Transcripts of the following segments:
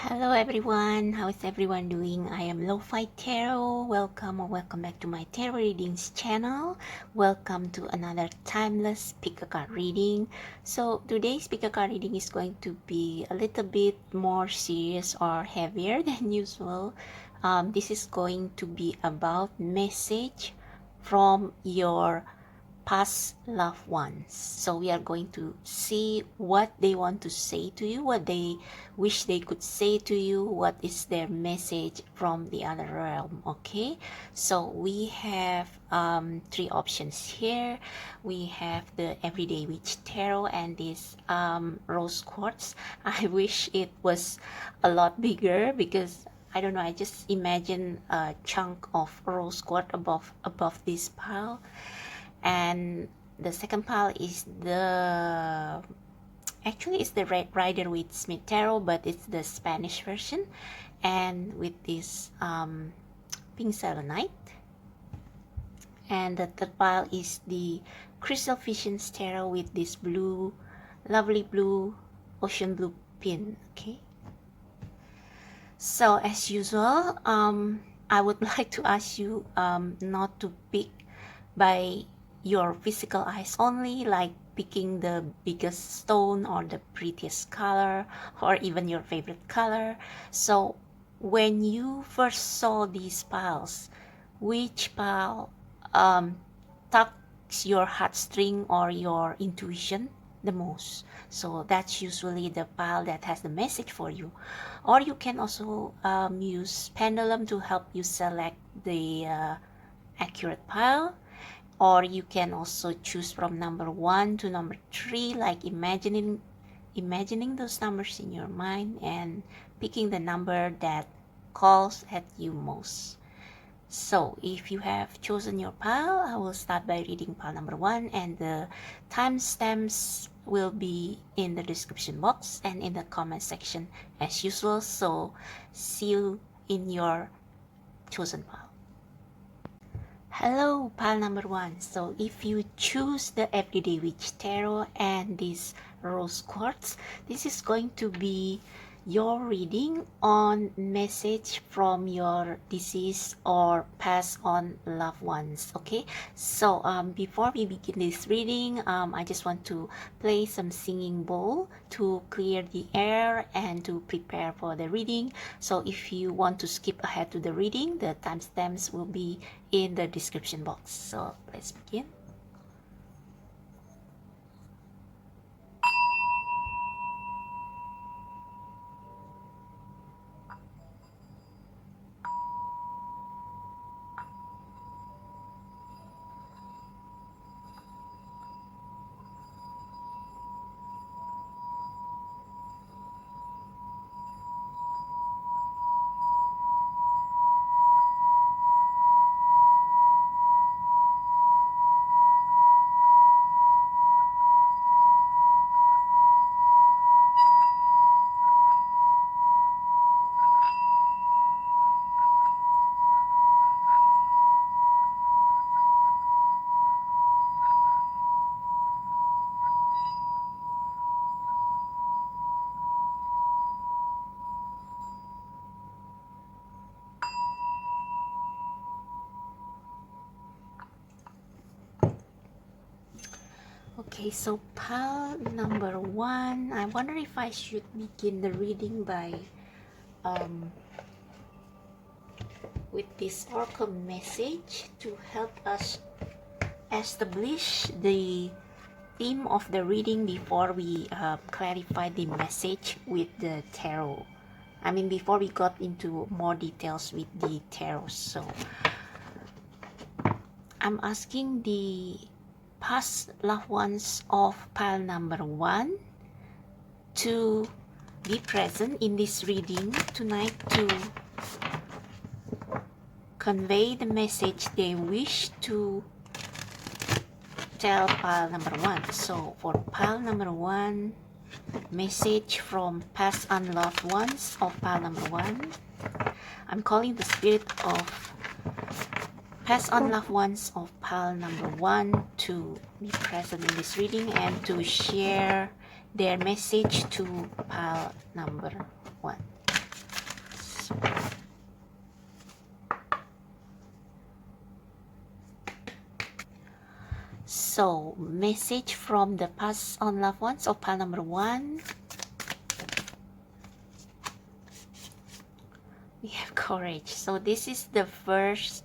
Hello everyone, how is everyone doing? I am Lo-Fi Tarot. Welcome or welcome back to my tarot readings channel. Welcome to another timeless pick a card reading. So today's pick a card reading is going to be a little bit more serious or heavier than usual. This is going to be about message from your past loved ones. So we are going to see what they want to say to you, what they wish they could say to you, what is their message from the other realm. Okay, so we have three options here. We have the Everyday Witch Tarot and this rose quartz. I wish it was a lot bigger because I don't know, I just imagine a chunk of rose quartz above this pile. And the second pile is actually it's the Rider-Waite-Smith Tarot, but it's the Spanish version, and with this pink selenite. And the third pile is the Crystal Visions Tarot with this blue, lovely blue, ocean blue pin. Okay, so as usual, I would like to ask you not to pick by your physical eyes only, like picking the biggest stone or the prettiest color or even your favorite color. So when you first saw these piles, which pile tugs your heartstring or your intuition the most? So that's usually the pile that has the message for you. Or you can also use pendulum to help you select the accurate pile. Or you can also choose from number 1 to number 3, like imagining those numbers in your mind and picking the number that calls at you most. So if you have chosen your pile, I will start by reading pile number 1, and the timestamps will be in the description box and in the comment section as usual. So see you in your chosen pile. Hello, pile number 1. So if you choose the Everyday Witch Tarot and this rose quartz, this is going to be your reading on message from your deceased or passed on loved ones. Okay, so before we begin this reading, I just want to play some singing bowl to clear the air and to prepare for the reading. So if you want to skip ahead to the reading, the timestamps will be in the description box. So let's begin. Okay, so pile number 1, I wonder if I should begin the reading by with this oracle message to help us establish the theme of the reading before we clarify the message with the tarot. I mean, before we got into more details with the tarot. So I'm asking the past loved ones of pile number 1 to be present in this reading tonight to convey the message they wish to tell pile number 1. So for pile number 1, message from past unloved ones of pile number 1, I'm calling the spirit of past unloved ones of pile number 1 to be present in this reading and to share their message to pile number 1. So, message from the past on loved ones of pile number 1. We have courage. So this is the first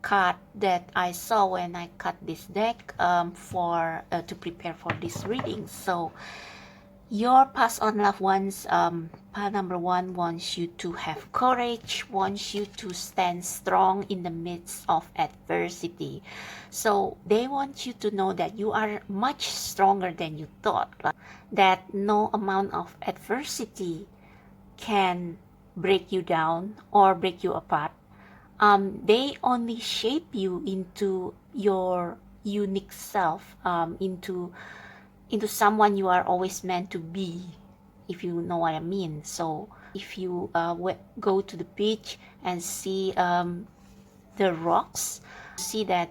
card that I saw when I cut this deck to prepare for this reading. So your past on loved ones, pile number 1 wants you to have courage, wants you to stand strong in the midst of adversity. So they want you to know that you are much stronger than you thought, that no amount of adversity can break you down or break you apart. They only shape you into your unique self, into someone you are always meant to be, if you know what I mean. So if you go to the beach and see the rocks, see that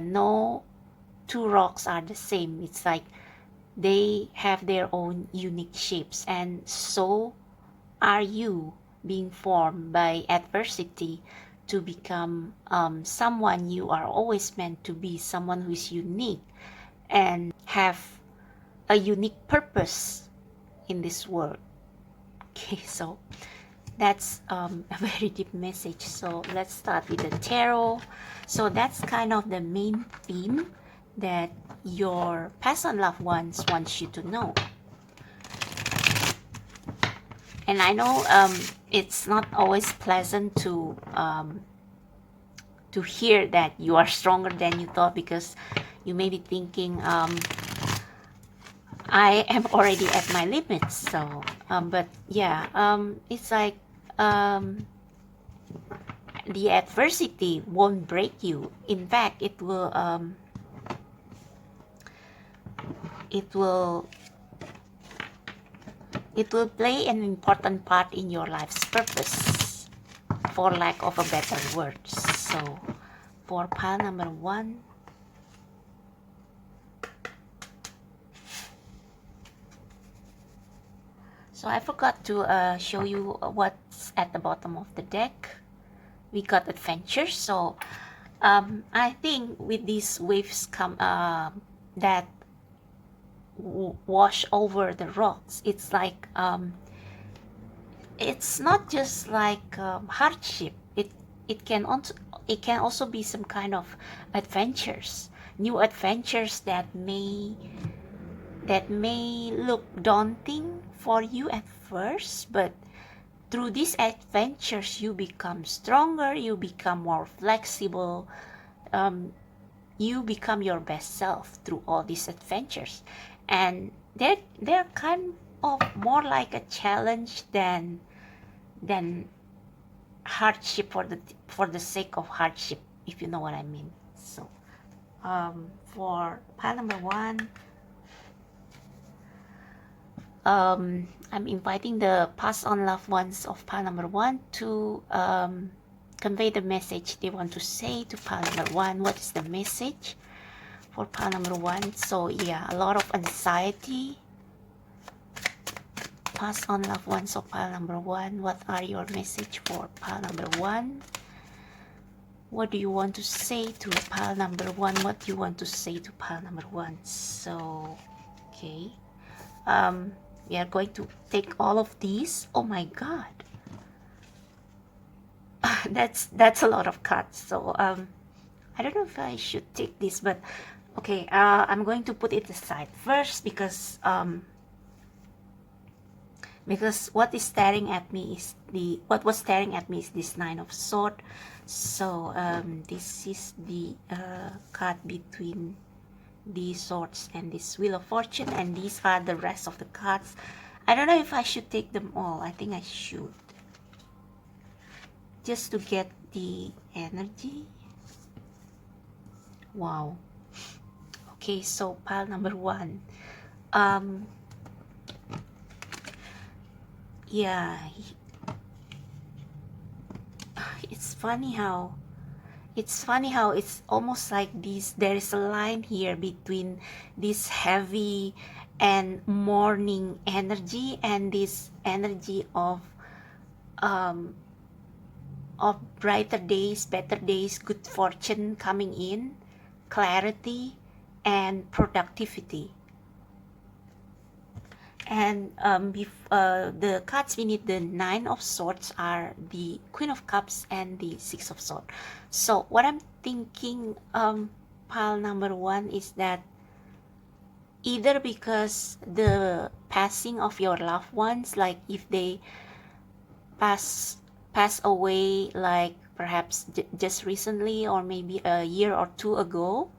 no two rocks are the same. It's like they have their own unique shapes, and so are you, being formed by adversity to become someone you are always meant to be, someone who is unique and have a unique purpose in this world. Okay, so that's a very deep message. So let's start with the tarot. So that's kind of the main theme that your past and loved ones want you to know. And I know it's not always pleasant to hear that you are stronger than you thought, because you may be thinking, I am already at my limits. So, but yeah, it's like the adversity won't break you. In fact, it will play an important part in your life's purpose, for lack of a better word. So for pile number 1, so I forgot to show you what's at the bottom of the deck. We got adventure. So I think with these waves come that wash over the rocks, it's like it's not just like hardship. It can also be some kind of adventures, new adventures that may look daunting for you at first, but through these adventures you become stronger, you become more flexible, you become your best self through all these adventures. And they're kind of more like a challenge than hardship for the sake of hardship, if you know what I mean. So for pile number 1, I'm inviting the past on loved ones of pile number 1 to convey the message they want to say to pile number 1. What is the message for pile number 1? So yeah, a lot of anxiety. Pass on loved ones of pile number 1. What are your message for pile number 1? What do you want to say to pile number 1? What do you want to say to pile number 1? So okay, we are going to take all of these. Oh my god, that's a lot of cards. So I don't know if I should take this, but okay, I'm going to put it aside first, because what was staring at me is this 9 of Swords. So this is the card between the swords and this Wheel of Fortune, and these are the rest of the cards. I don't know if I should take them all. I think I should, just to get the energy. Wow. Okay, so pile number 1. Yeah, it's funny how it's almost like there is a line here between this heavy and morning energy and this energy of of brighter days, better days, good fortune coming in, clarity, and productivity. And the cards beneath the Nine of Swords are the Queen of Cups and the Six of Swords. So what I'm thinking, pile number one, is that either because the passing of your loved ones, like if they pass pass away, like perhaps just recently or maybe a year or two ago,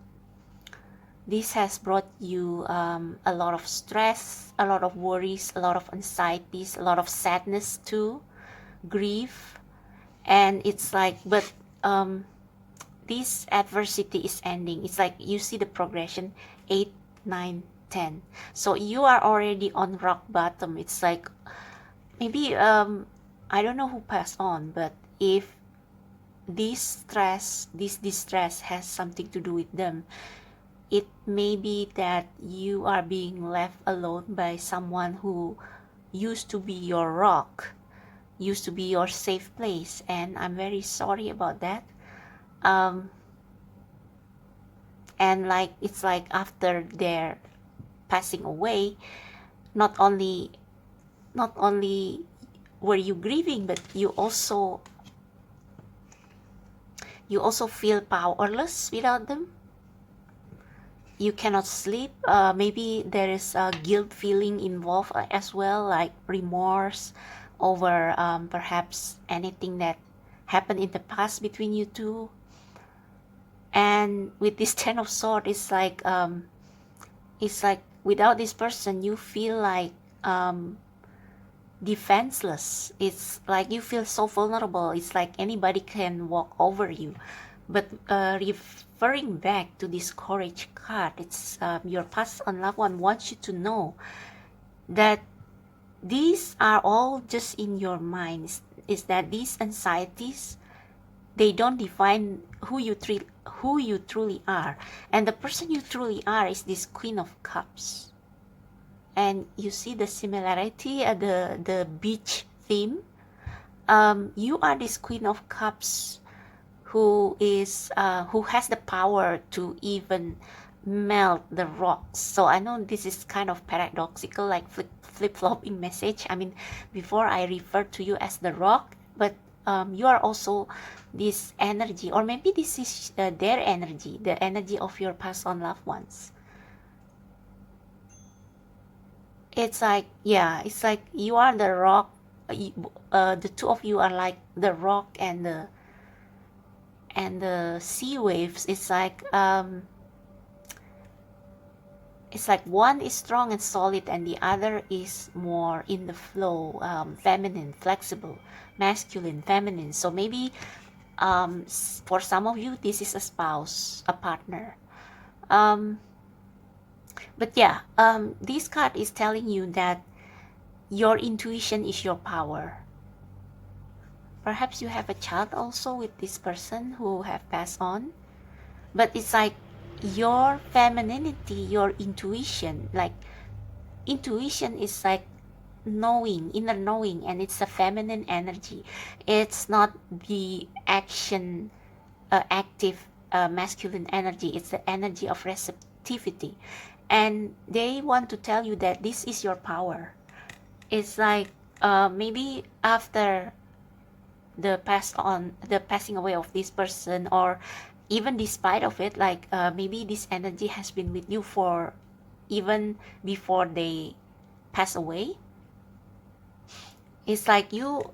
this has brought you a lot of stress, a lot of worries, a lot of anxieties, a lot of sadness too, grief. And it's like, but this adversity is ending. It's like you see the progression, 8, 9, 10. So you are already on rock bottom. It's like maybe I don't know who passed on, but if this stress, this distress has something to do with them, it may be that you are being left alone by someone who used to be your rock, used to be your safe place, and I'm very sorry about that. um and like it's like after their passing away, not only not only were you grieving, but you also feel powerless without them. You cannot sleep. Maybe there is a guilt feeling involved as well, like remorse over perhaps anything that happened in the past between you two. And with this Ten of Swords, it's like without this person, you feel like defenseless. It's like you feel so vulnerable. It's like anybody can walk over you. But referring back to this courage card, it's your past and loved one wants you to know that these are all just in your mind. Is that these anxieties, they don't define who you truly are. And the person you truly are is this Queen of Cups. And you see the similarity, the beach theme. You are this Queen of Cups who has the power to even melt the rocks. So I know this is kind of paradoxical, like flip-flopping message. I mean, before I referred to you as the rock, but you are also this energy, or maybe this is their energy, the energy of your past on loved ones. It's like, yeah, it's like you are the rock. The two of you are like the rock and the sea waves. It's like one is strong and solid and the other is more in the flow, feminine, flexible, masculine, feminine. So maybe for some of you this is a spouse, a partner. But yeah, this card is telling you that your intuition is your power. Perhaps you have a child also with this person who have passed on, but it's like your femininity, your intuition, like intuition is like knowing, inner knowing, and it's a feminine energy. It's not the active masculine energy. It's the energy of receptivity. And they want to tell you that this is your power. It's like maybe after the passing away of this person, or even despite of it, like maybe this energy has been with you for even before they pass away. It's like you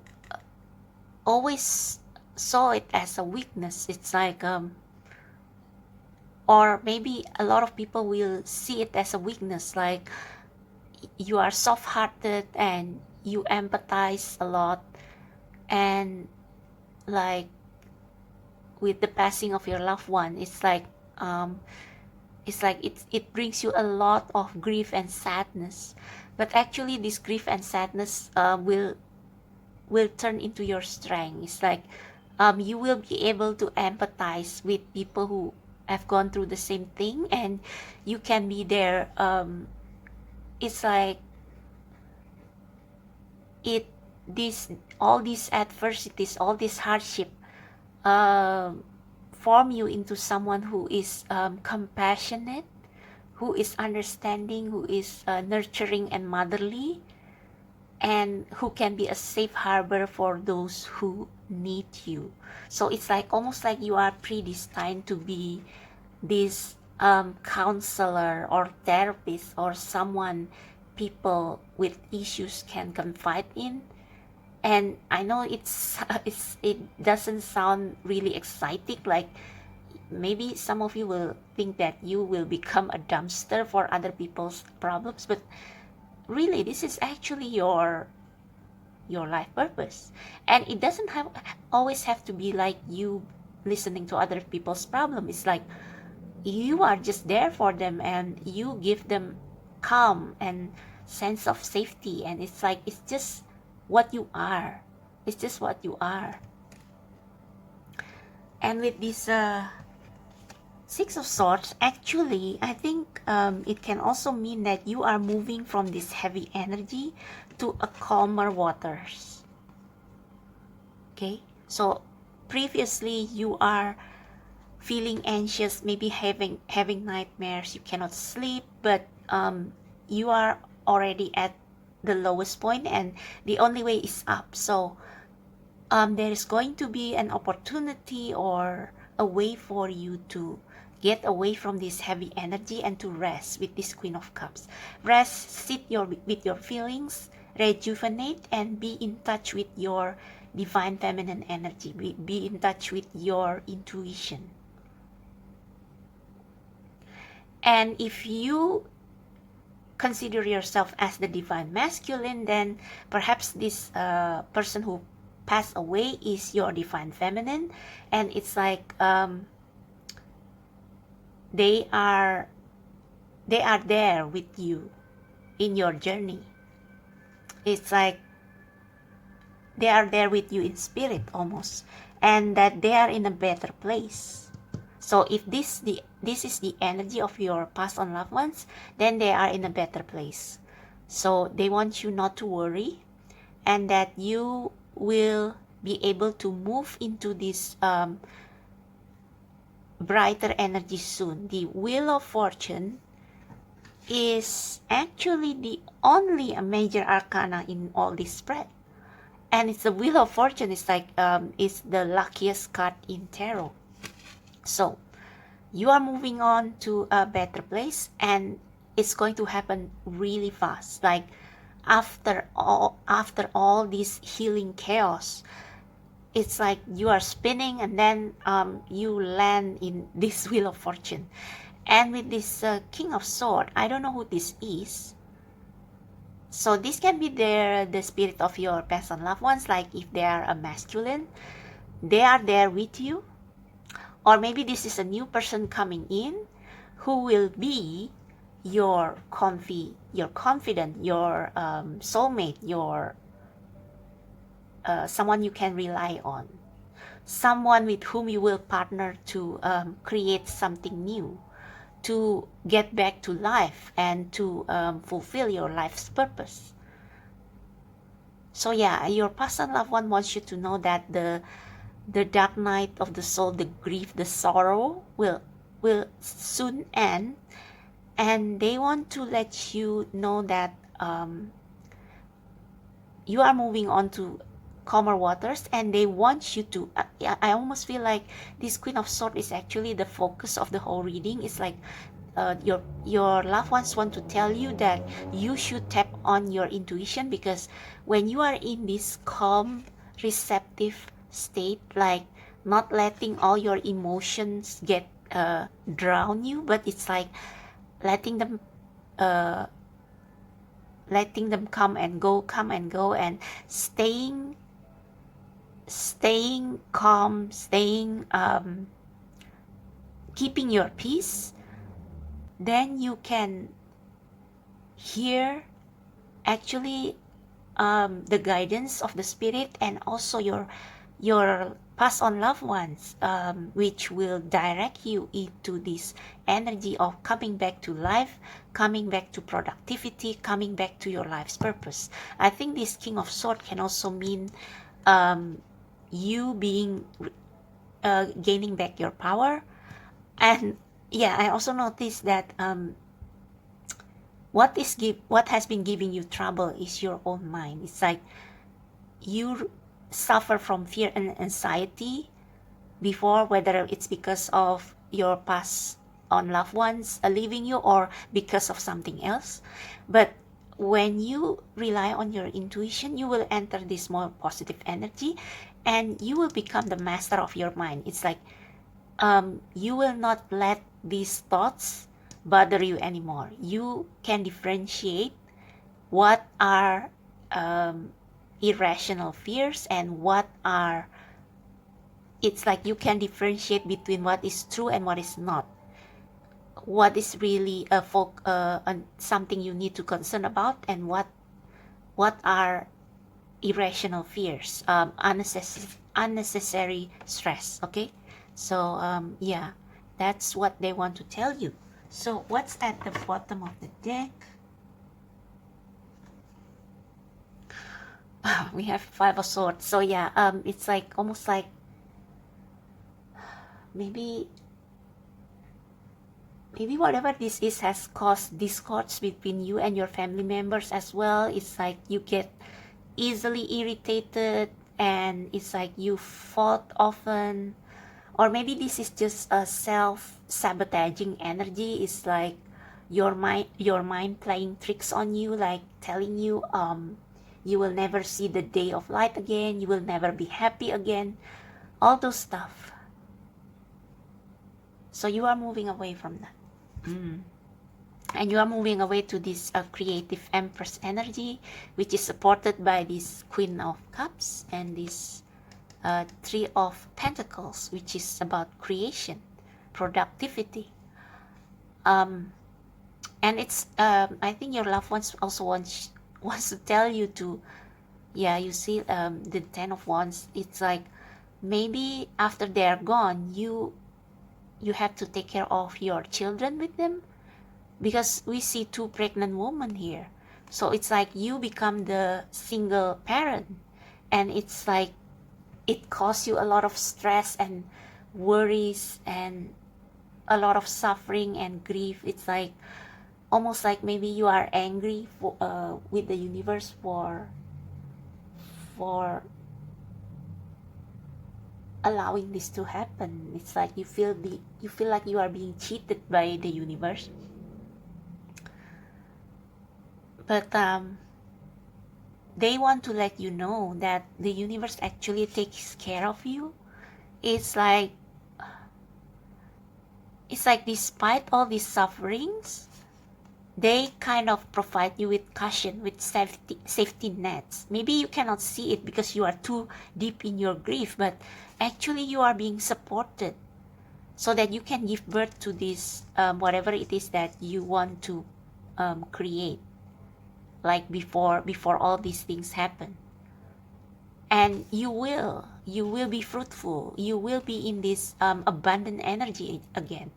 always saw it as a weakness. It's like or maybe a lot of people will see it as a weakness, like you are soft-hearted and you empathize a lot, and like with the passing of your loved one, it brings you a lot of grief and sadness. But actually this grief and sadness will turn into your strength. It's like you will be able to empathize with people who have gone through the same thing, and you can be there. It's like it all these adversities, all this hardship form you into someone who is compassionate, who is understanding, who is nurturing and motherly, and who can be a safe harbor for those who need you. So it's like almost like you are predestined to be this counselor or therapist or someone people with issues can confide in. And I know it doesn't sound really exciting, like maybe some of you will think that you will become a dumpster for other people's problems, but really this is actually your life purpose. And it doesn't always have to be like you listening to other people's problem. It's like you are just there for them and you give them calm and sense of safety, and it's like it's just what you are. It's just what you are. And with this Six of Swords, actually, I think it can also mean that you are moving from this heavy energy to a calmer waters. Okay, so previously you are feeling anxious, maybe having nightmares, you cannot sleep, but you are already at the lowest point and the only way is up. So there is going to be an opportunity or a way for you to get away from this heavy energy and to rest with this Queen of Cups. Rest, sit with your feelings, rejuvenate, and be in touch with your divine feminine energy. Be in touch with your intuition. And if you consider yourself as the divine masculine, then perhaps this person who passed away is your divine feminine, and it's like they are there with you in your journey. It's like they are there with you in spirit almost, and that they are in a better place. So if this is the energy of your past on loved ones, then they are in a better place. So they want you not to worry, and that you will be able to move into this brighter energy soon. The Wheel of Fortune is actually the only major arcana in all this spread, and it's the Wheel of Fortune. It's like it's the luckiest card in tarot. So you are moving on to a better place, and it's going to happen really fast. Like after all this healing chaos, it's like you are spinning and then you land in this Wheel of Fortune. And with this King of Swords, I don't know who this is. So this can be the spirit of your past and loved ones. Like if they are a masculine, they are there with you. Or maybe this is a new person coming in who will be your confidant, your soulmate, your someone you can rely on, someone with whom you will partner to create something new, to get back to life and to fulfill your life's purpose. So yeah, your past and loved one wants you to know that the dark night of the soul, the grief, the sorrow will soon end, and they want to let you know that you are moving on to calmer waters, and they want you to I almost feel like this Queen of Swords is actually the focus of the whole reading. It's like your loved ones want to tell you that you should tap on your intuition, because when you are in this calm, receptive state, like not letting all your emotions get drown you, but it's like letting them come and go, and staying calm, keeping your peace, then you can hear actually the guidance of the spirit, and also your pass on loved ones, which will direct you into this energy of coming back to life, coming back to productivity, coming back to your life's purpose. I think this King of Swords can also mean you being gaining back your power. And yeah, I also noticed that what has been giving you trouble is your own mind. It's like you suffer from fear and anxiety before, whether it's because of your past on loved ones leaving you or because of something else. But when you rely on your intuition, you will enter this more positive energy and you will become the master of your mind. It's like you will not let these thoughts bother you anymore. You can differentiate what are irrational fears and what are, it's like you can differentiate between what is true and what is not, what is really something you need to concern about, and what are irrational fears, unnecessary stress. Okay, so yeah, that's what they want to tell you. So what's at the bottom of the deck? We have Five of Swords. So yeah, it's like almost like maybe whatever this is has caused discords between you and your family members as well. It's like you get easily irritated and it's like you fought often, or maybe this is just a self-sabotaging energy. It's like your mind playing tricks on you, like telling you you will never see the day of light again, you will never be happy again, all those stuff. So you are moving away from that. And you are moving away to this creative Empress energy, which is supported by this Queen of Cups and this Three of Pentacles, which is about creation, productivity. And it's I think your loved ones also wants to tell you to, yeah, you see the Ten of Wands. It's like maybe after they're gone, you have to take care of your children with them, because we see two pregnant women here. So it's like you become the single parent, and it's like it causes you a lot of stress and worries and a lot of suffering and grief. It's like almost like maybe you are angry with the universe for allowing this to happen. It's like you feel like you are being cheated by the universe. But they want to let you know that the universe actually takes care of you. It's like despite all these sufferings, they kind of provide you with cushion, with safety nets. Maybe you cannot see it because you are too deep in your grief, but actually you are being supported so that you can give birth to this whatever it is that you want to create, like before all these things happen. And you will be fruitful. You will be in this abundant energy again.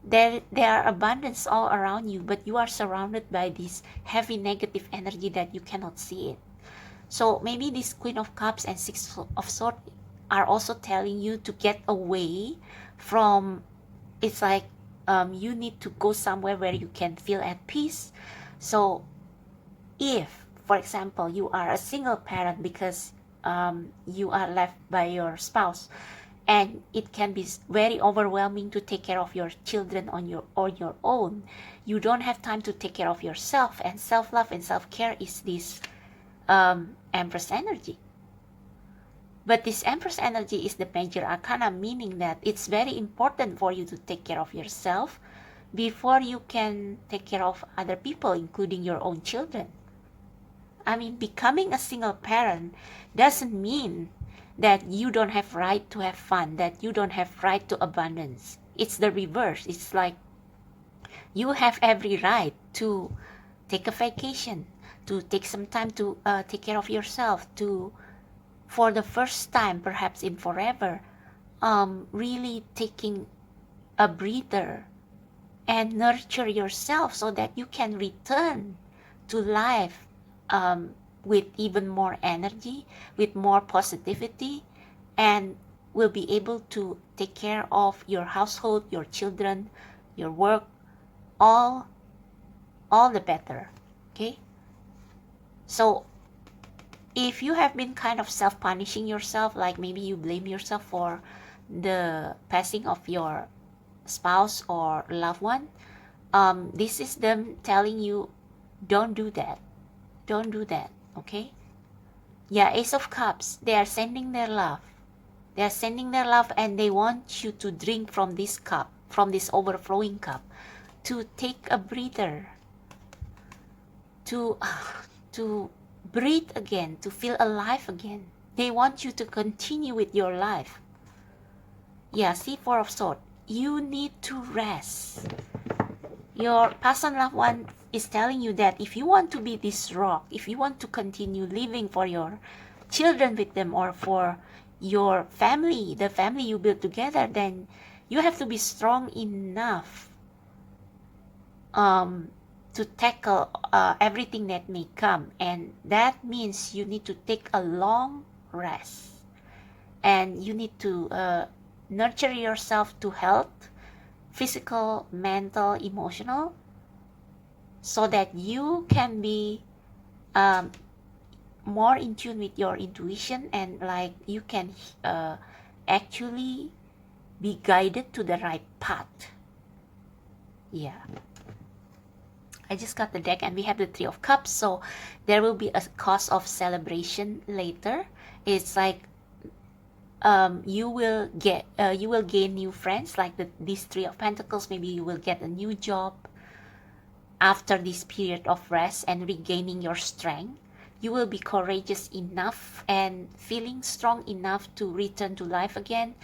There are abundance all around you, but you are surrounded by this heavy negative energy that you cannot see it. So maybe this Queen of Cups and Six of Swords are also telling you to get away from, it's like you need to go somewhere where you can feel at peace. So if, for example, you are a single parent because you are left by your spouse, and it can be very overwhelming to take care of your children on your own. You don't have time to take care of yourself, and self-love and self-care is this Empress energy. But this Empress energy is the major arcana, meaning that it's very important for you to take care of yourself before you can take care of other people, including your own children. I mean, becoming a single parent doesn't mean that you don't have right to have fun, that you don't have right to abundance. It's the reverse. It's like you have every right to take a vacation, to take some time to take care of yourself, to for the first time, perhaps in forever, really taking a breather and nurture yourself so that you can return to life with even more energy, with more positivity, and will be able to take care of your household, your children, your work, all the better. Okay? So if you have been kind of self-punishing yourself, like maybe you blame yourself for the passing of your spouse or loved one, this is them telling you, don't do that. Don't do that. Okay? Yeah, Ace of Cups, they are sending their love. They are sending their love, and they want you to drink from this cup, from this overflowing cup, to take a breather, to to breathe again, to feel alive again. They want you to continue with your life. Yeah, see, Four of Swords. You need to rest. Your past and loved one is telling you that if you want to be this rock, if you want to continue living for your children with them, or for your family, the family you build together, then you have to be strong enough to tackle everything that may come. And that means you need to take a long rest, and you need to nurture yourself to health, physical, mental, emotional, so that you can be more in tune with your intuition, and like you can actually be guided to the right path. Yeah, I just got the deck, and we have the Three of Cups, so there will be a cause of celebration later. It's like you will gain new friends, like these Three of Pentacles. Maybe you will get a new job after this period of rest and regaining your strength. You will be courageous enough and feeling strong enough to return to life again,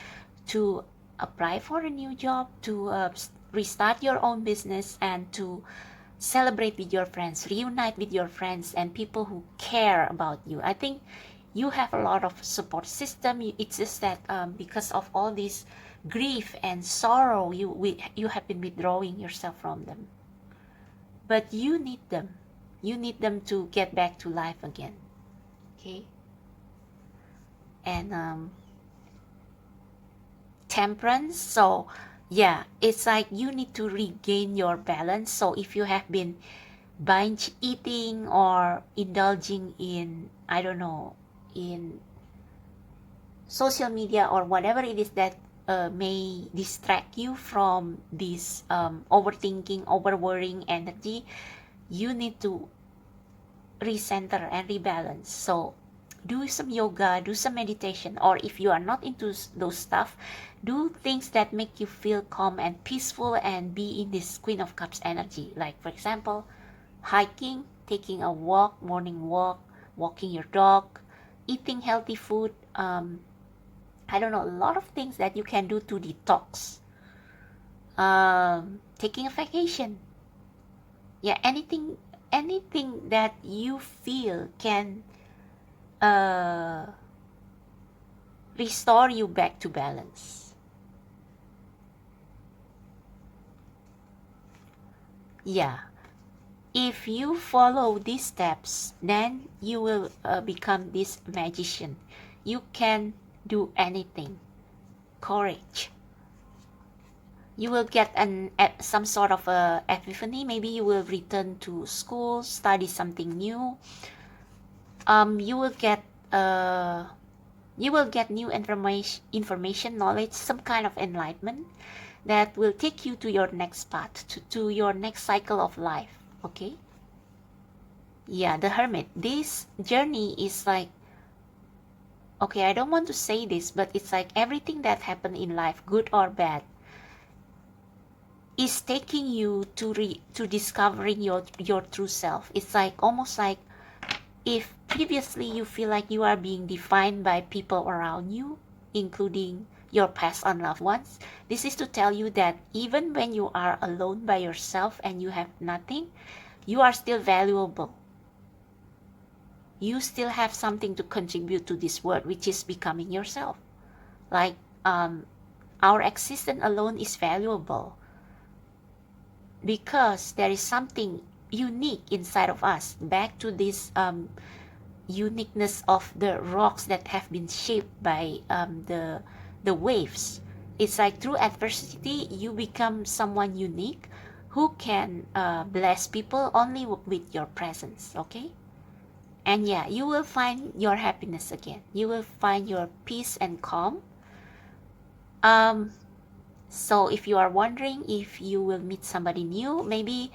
to apply for a new job, to restart your own business, and to celebrate with your friends, reunite with your friends and people who care about you. I think you have a lot of support system. It's just that because of all this grief and sorrow, you have been withdrawing yourself from them. But you need them. You need them to get back to life again. Okay? And Temperance. So yeah, it's like you need to regain your balance. So if you have been binge eating or indulging in, I don't know, in social media or whatever it is that may distract you from this overthinking, overworrying energy, you need to recenter and rebalance. So do some yoga, do some meditation, or if you are not into those stuff, do things that make you feel calm and peaceful and be in this Queen of Cups energy. Like, for example, hiking, taking a walk, morning walk, walking your dog, eating healthy food. I don't know, a lot of things that you can do to detox. Taking a vacation. Yeah, anything that you feel can restore you back to balance. Yeah, if you follow these steps, then you will become this magician. You can do anything. Courage. You will get some sort of a epiphany. Maybe you will return to school, study something new. You will get new information, knowledge, some kind of enlightenment that will take you to your next path, to your next cycle of life. Okay? Yeah, the Hermit. This journey is like, okay, I don't want to say this, but it's like everything that happened in life, good or bad, is taking you to discovering your true self. It's like almost like if previously you feel like you are being defined by people around you, including your past and loved ones, this is to tell you that even when you are alone by yourself and you have nothing, you are still valuable. you still have something to contribute to this world, which is becoming yourself. Like our existence alone is valuable because there is something unique inside of us. Back to this uniqueness of the rocks that have been shaped by the waves. It's like through adversity you become someone unique who can bless people only with your presence. Okay, and yeah, you will find your happiness again. You will find your peace and calm. So if you are wondering if you will meet somebody new, maybe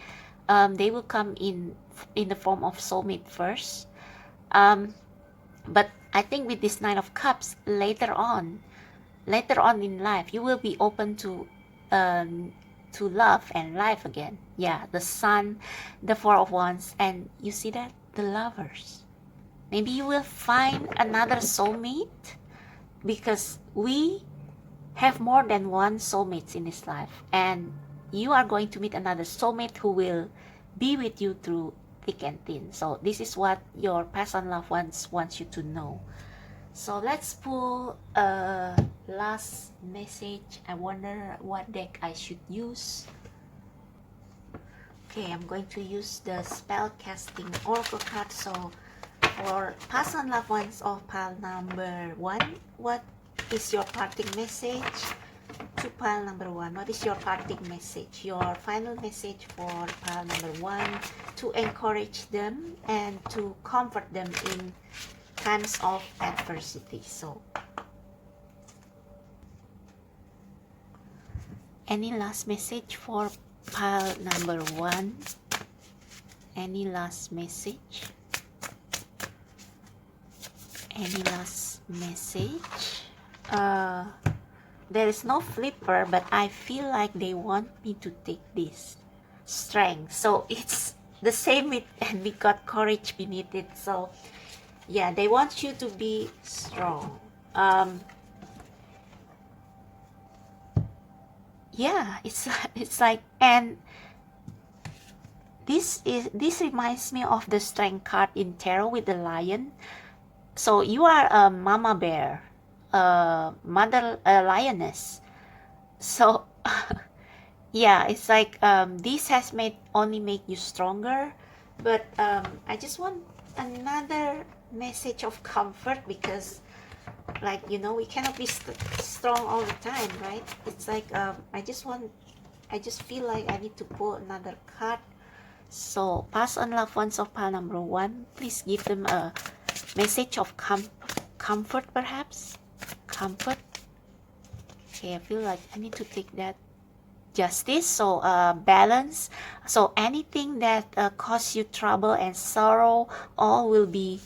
they will come in the form of soulmate first. But I think with this Nine of Cups, later on in life, you will be open to love and life again. Yeah, the Sun, the Four of Wands, and you see that, the Lovers. Maybe you will find another soulmate, because we have more than one soulmate in this life, and you are going to meet another soulmate who will be with you through thick and thin. So this is what your past and loved ones wants you to know. So let's pull a last message. I wonder what deck I should use. Okay, I'm going to use the spell casting oracle card. So for past and loved ones of pile number 1, what is your parting message? To pile number 1, what is your parting message, your final message for pile number 1, to encourage them and to comfort them in times of adversity? So any last message for pile number 1? Any last message? Any last message? There is no flipper, but I feel like they want me to take this strength. So it's the same with, and we got courage beneath it. So yeah, they want you to be strong. Yeah, it's like, and this reminds me of the strength card in tarot with the lion. So you are a mama bear, mother lioness. So yeah, it's like this has only made you stronger, but I just want another message of comfort, because like, you know, we cannot be strong all the time, right? It's like I just feel like I need to pull another card. So past and loved ones of pile number 1, please give them a message of comfort, perhaps. Comfort. Okay, I feel like I need to take that. Justice. So balance. So anything that cause you trouble and sorrow, all will be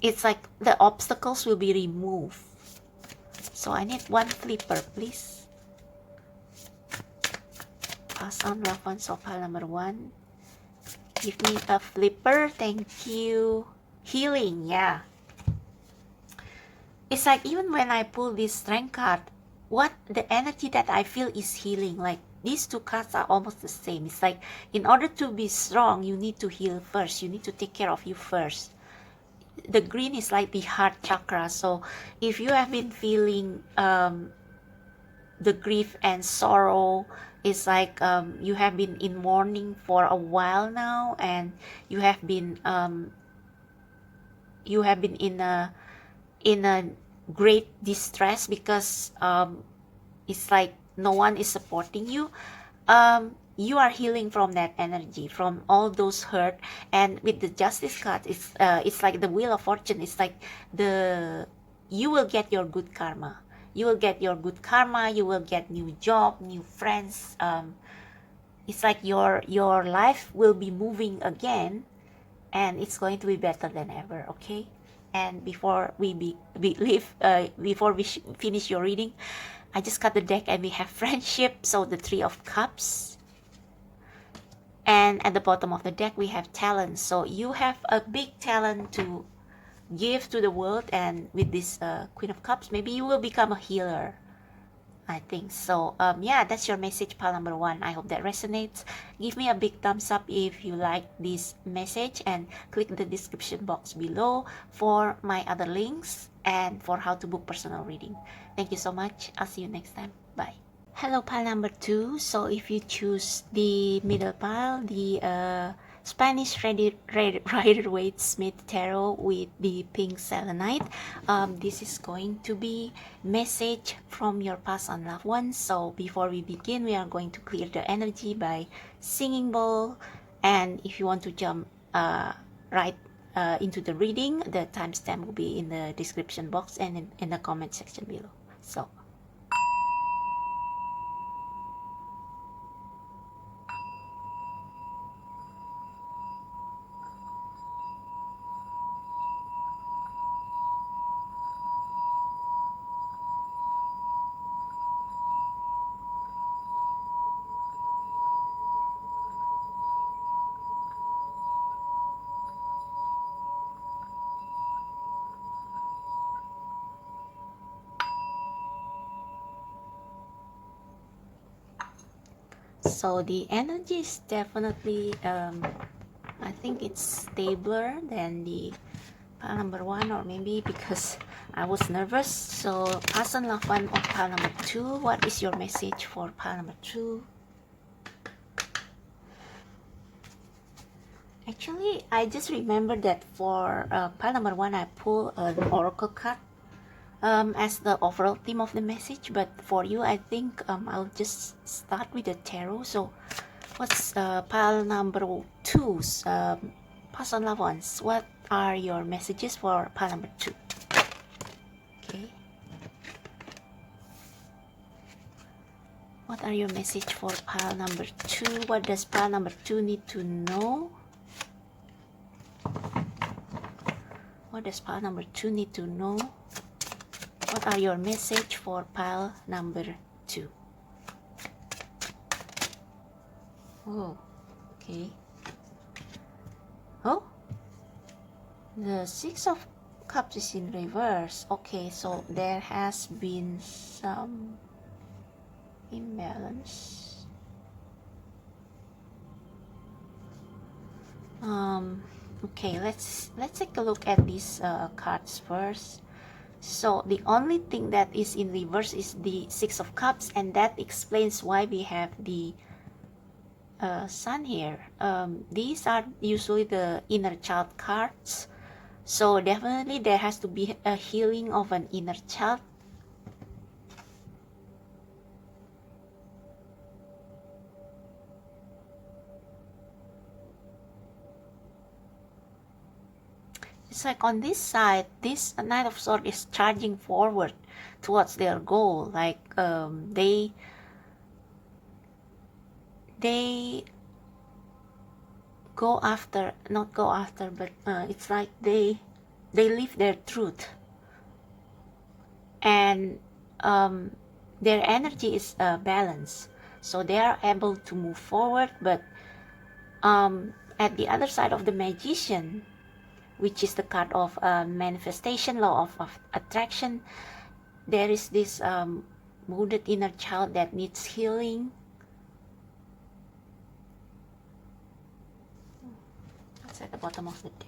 it's like the obstacles will be removed. So I need one flipper, please. Pass on loved ones of pile number 1. Give me a flipper. Thank you. Healing. Yeah. It's like even when I pull this strength card, what the energy that I feel is healing. Like these two cards are almost the same. It's like in order to be strong, you need to heal first. You need to take care of you first. The green is like the heart chakra. So if you have been feeling the grief and sorrow, it's like you have been in mourning for a while now, and you have been in a great distress, because it's like no one is supporting you. You are healing from that energy, from all those hurt. And with the Justice card, it's like the Wheel of Fortune. It's like you will get your good karma. You will get your good karma. You will get new job, new friends. It's like your life will be moving again, and it's going to be better than ever. Okay. And before we finish your reading, I just cut the deck, and we have friendship. So the 3 of Cups. And at the bottom of the deck, we have talent. So you have a big talent to give to the world. And with this Queen of Cups, maybe you will become a healer. I think so. Yeah, that's your message, pile number 1. I hope that resonates. Give me a big thumbs up if you like this message, and click the description box below for my other links and for how to book personal reading. Thank you so much. I'll see you next time. Bye. Hello, pile number 2. So if you choose the middle pile, the Spanish Rider-Waite Smith Tarot with the pink selenite, this is going to be message from your past and loved ones. So before we begin, we are going to clear the energy by singing bowl. And if you want to jump right into the reading, the timestamp will be in the description box and in the comment section below. So so the energy is definitely I think it's stabler than the pile number 1, or maybe because I was nervous. So past and loved one of pile number 2, what is your message for pile number 2? Actually, I just remember that for pile number 1, I pull an oracle card as the overall theme of the message, but for you, I think I'll just start with the tarot. So what's pile number 2's past and loved ones? What are your messages for pile number 2? Okay. What are your message for pile number 2? What does pile number 2 need to know? What does pile number 2 need to know? What are your message for pile number 2? Oh, okay. Oh, the 6 of Cups is in reverse. Okay, so there has been some imbalance. Okay, let's take a look at these cards first. So the only thing that is in reverse is the 6 of Cups, and that explains why we have the Sun here. These are usually the inner child cards, so definitely there has to be a healing of an inner child. It's like on this side, this Knight of Swords is charging forward towards their goal. Like they go after, not go after, but it's like they live their truth, and their energy is balanced, so they are able to move forward. But at the other side of the Magician, which is the card of manifestation, law of attraction, there is this wounded inner child that needs healing. That's at the bottom of the deck.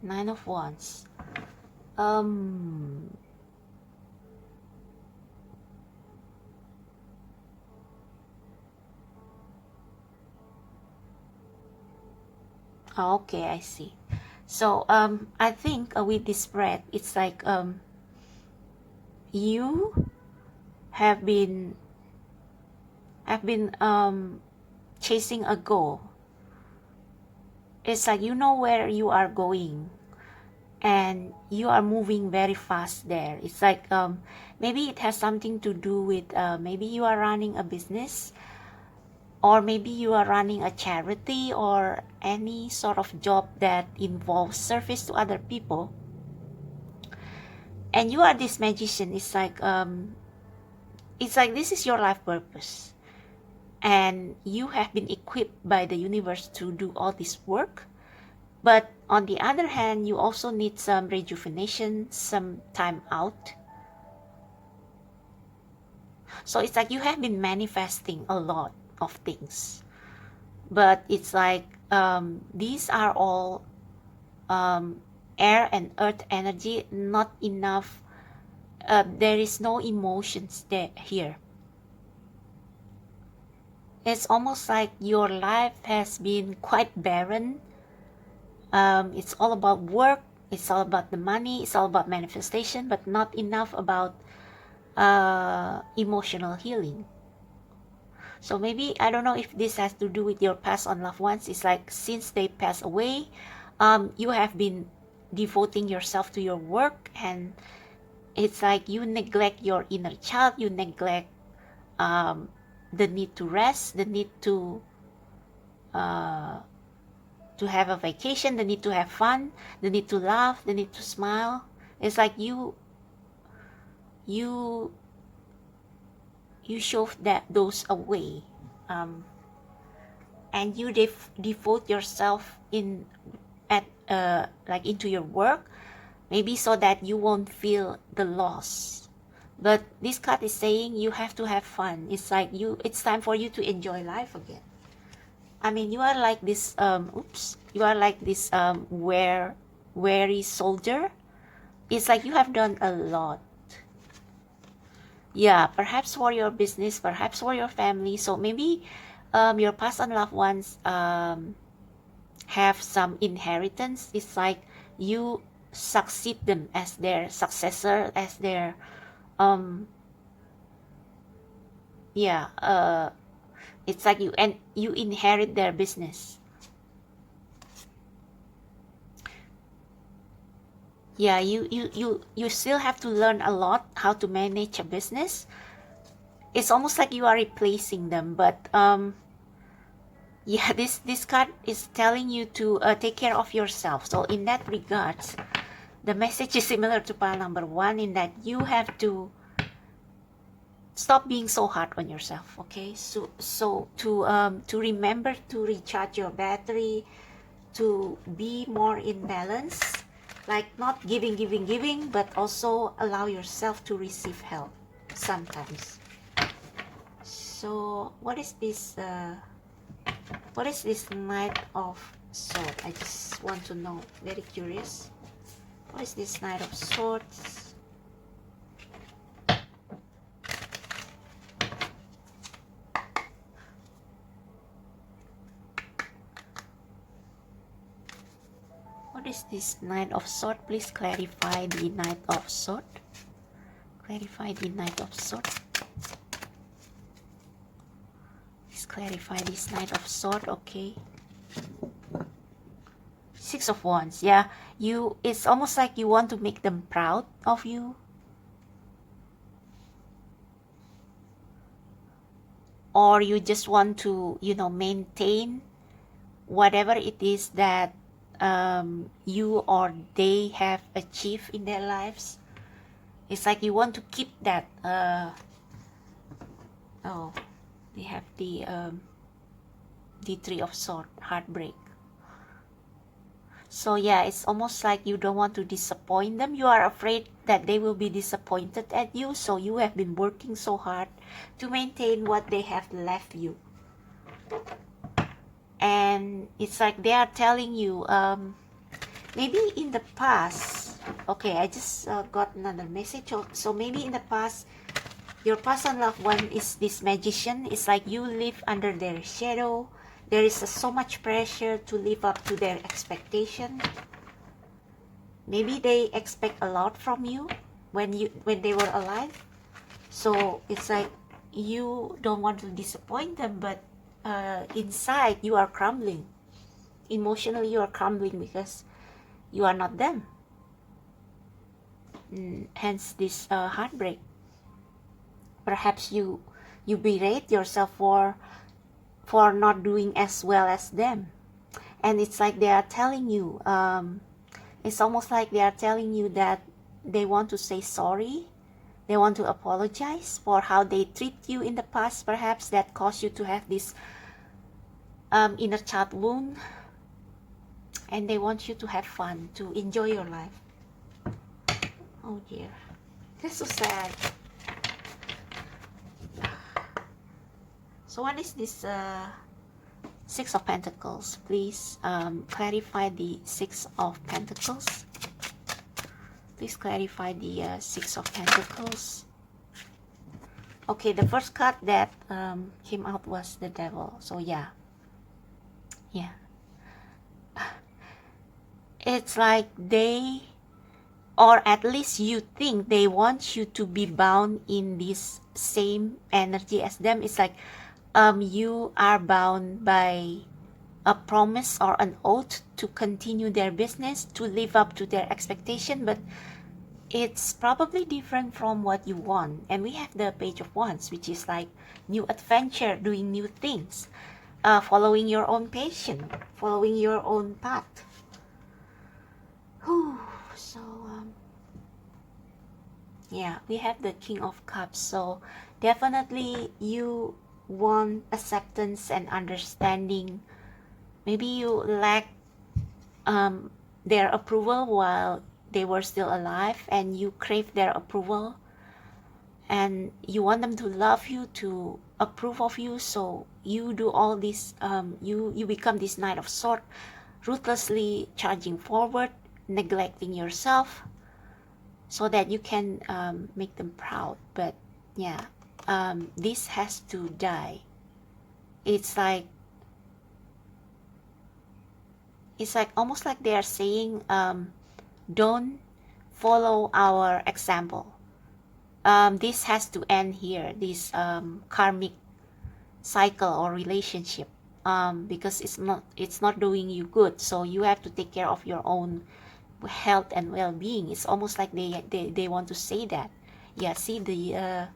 9 of Wands. Okay, I see. So I think with this spread, it's like you have been chasing a goal. It's like you know where you are going, and you are moving very fast there. It's like maybe it has something to do with maybe you are running a business, or maybe you are running a charity, or any sort of job that involves service to other people, and you are this magician. It's like this is your life purpose, and you have been equipped by the universe to do all this work. But on the other hand, you also need some rejuvenation, some time out. So it's like you have been manifesting a lot of things, but it's like these are all air and earth energy, not enough. There is no emotions there here. It's almost like your life has been quite barren. It's all about work, it's all about the money, it's all about manifestation, but not enough about emotional healing. So maybe, I don't know if this has to do with your past on loved ones. It's like since they pass away, you have been devoting yourself to your work, and it's like you neglect your inner child, you neglect the need to rest, the need to have a vacation, the need to have fun, the need to laugh, the need to smile. It's like you shove those away, and you devote yourself into your work, maybe so that you won't feel the loss. But this card is saying you have to have fun. It's like it's time for you to enjoy life again. I mean, you are like this you are like this weary soldier. It's like you have done a lot. Yeah, perhaps for your business, perhaps for your family. So maybe your past and loved ones have some inheritance. It's like you succeed them as their successor, as their it's like you inherit their business. Yeah, you still have to learn a lot how to manage a business. It's almost like you are replacing them, but yeah, this card is telling you to take care of yourself. So in that regards, the message is similar to pile number 1, in that you have to stop being so hard on yourself. Okay, so to remember to recharge your battery, to be more in balance, like not giving, but also allow yourself to receive help sometimes. So what is this Knight of Swords? I just want to know, very curious. What is this Knight of Swords? What is this Knight of Swords? Please clarify the Knight of Swords. Clarify the Knight of Swords. Please clarify this Knight of Swords. Okay. Six of Wands. Yeah, it's almost like you want to make them proud of you. Or you just want to, maintain whatever it is that you or they have achieved in their lives. It's like you want to keep that. Oh, they have the Three of Swords, heartbreak. So yeah, it's almost like you don't want to disappoint them. You are afraid that they will be disappointed at you. So you have been working so hard to maintain what they have left you. And it's like they are telling you, maybe in the past, okay, I just got another message. So maybe in the past, your past and loved one is this magician. It's like you live under their shadow. There is so much pressure to live up to their expectation. Maybe they expect a lot from you when they were alive. So it's like you don't want to disappoint them, but inside you are crumbling. Emotionally you are crumbling because you are not them. Hence this heartbreak. Perhaps you berate yourself for not doing as well as them. And it's like they are telling you, it's almost like they are telling you that they want to say sorry. They want to apologize for how they treat you in the past, perhaps, that caused you to have this inner child wound. And they want you to have fun, to enjoy your life. Oh dear, that's so sad. So what is this Six of Pentacles? Please clarify the Six of Pentacles. Please clarify the Six of Pentacles. Okay, the first card that came out was the Devil. So yeah. It's like they, or at least you think they want you to be bound in this same energy as them. It's like you are bound by a promise or an oath to continue their business, to live up to their expectation, but it's probably different from what you want. And we have the Page of Wands, which is like new adventure, doing new things, following your own passion, following your own path. So yeah, we have the King of Cups. So definitely you want acceptance and understanding. Maybe you lack their approval while they were still alive, and you crave their approval, and you want them to love you, to approve of you. So you do all this, you become this Knight of Swords, ruthlessly charging forward, neglecting yourself so that you can make them proud. But yeah, this has to die. It's like almost like they are saying, don't follow our example. This has to end here, this karmic cycle or relationship, because it's not doing you good. So you have to take care of your own health and well-being. It's almost like they want to say that. Yeah, see the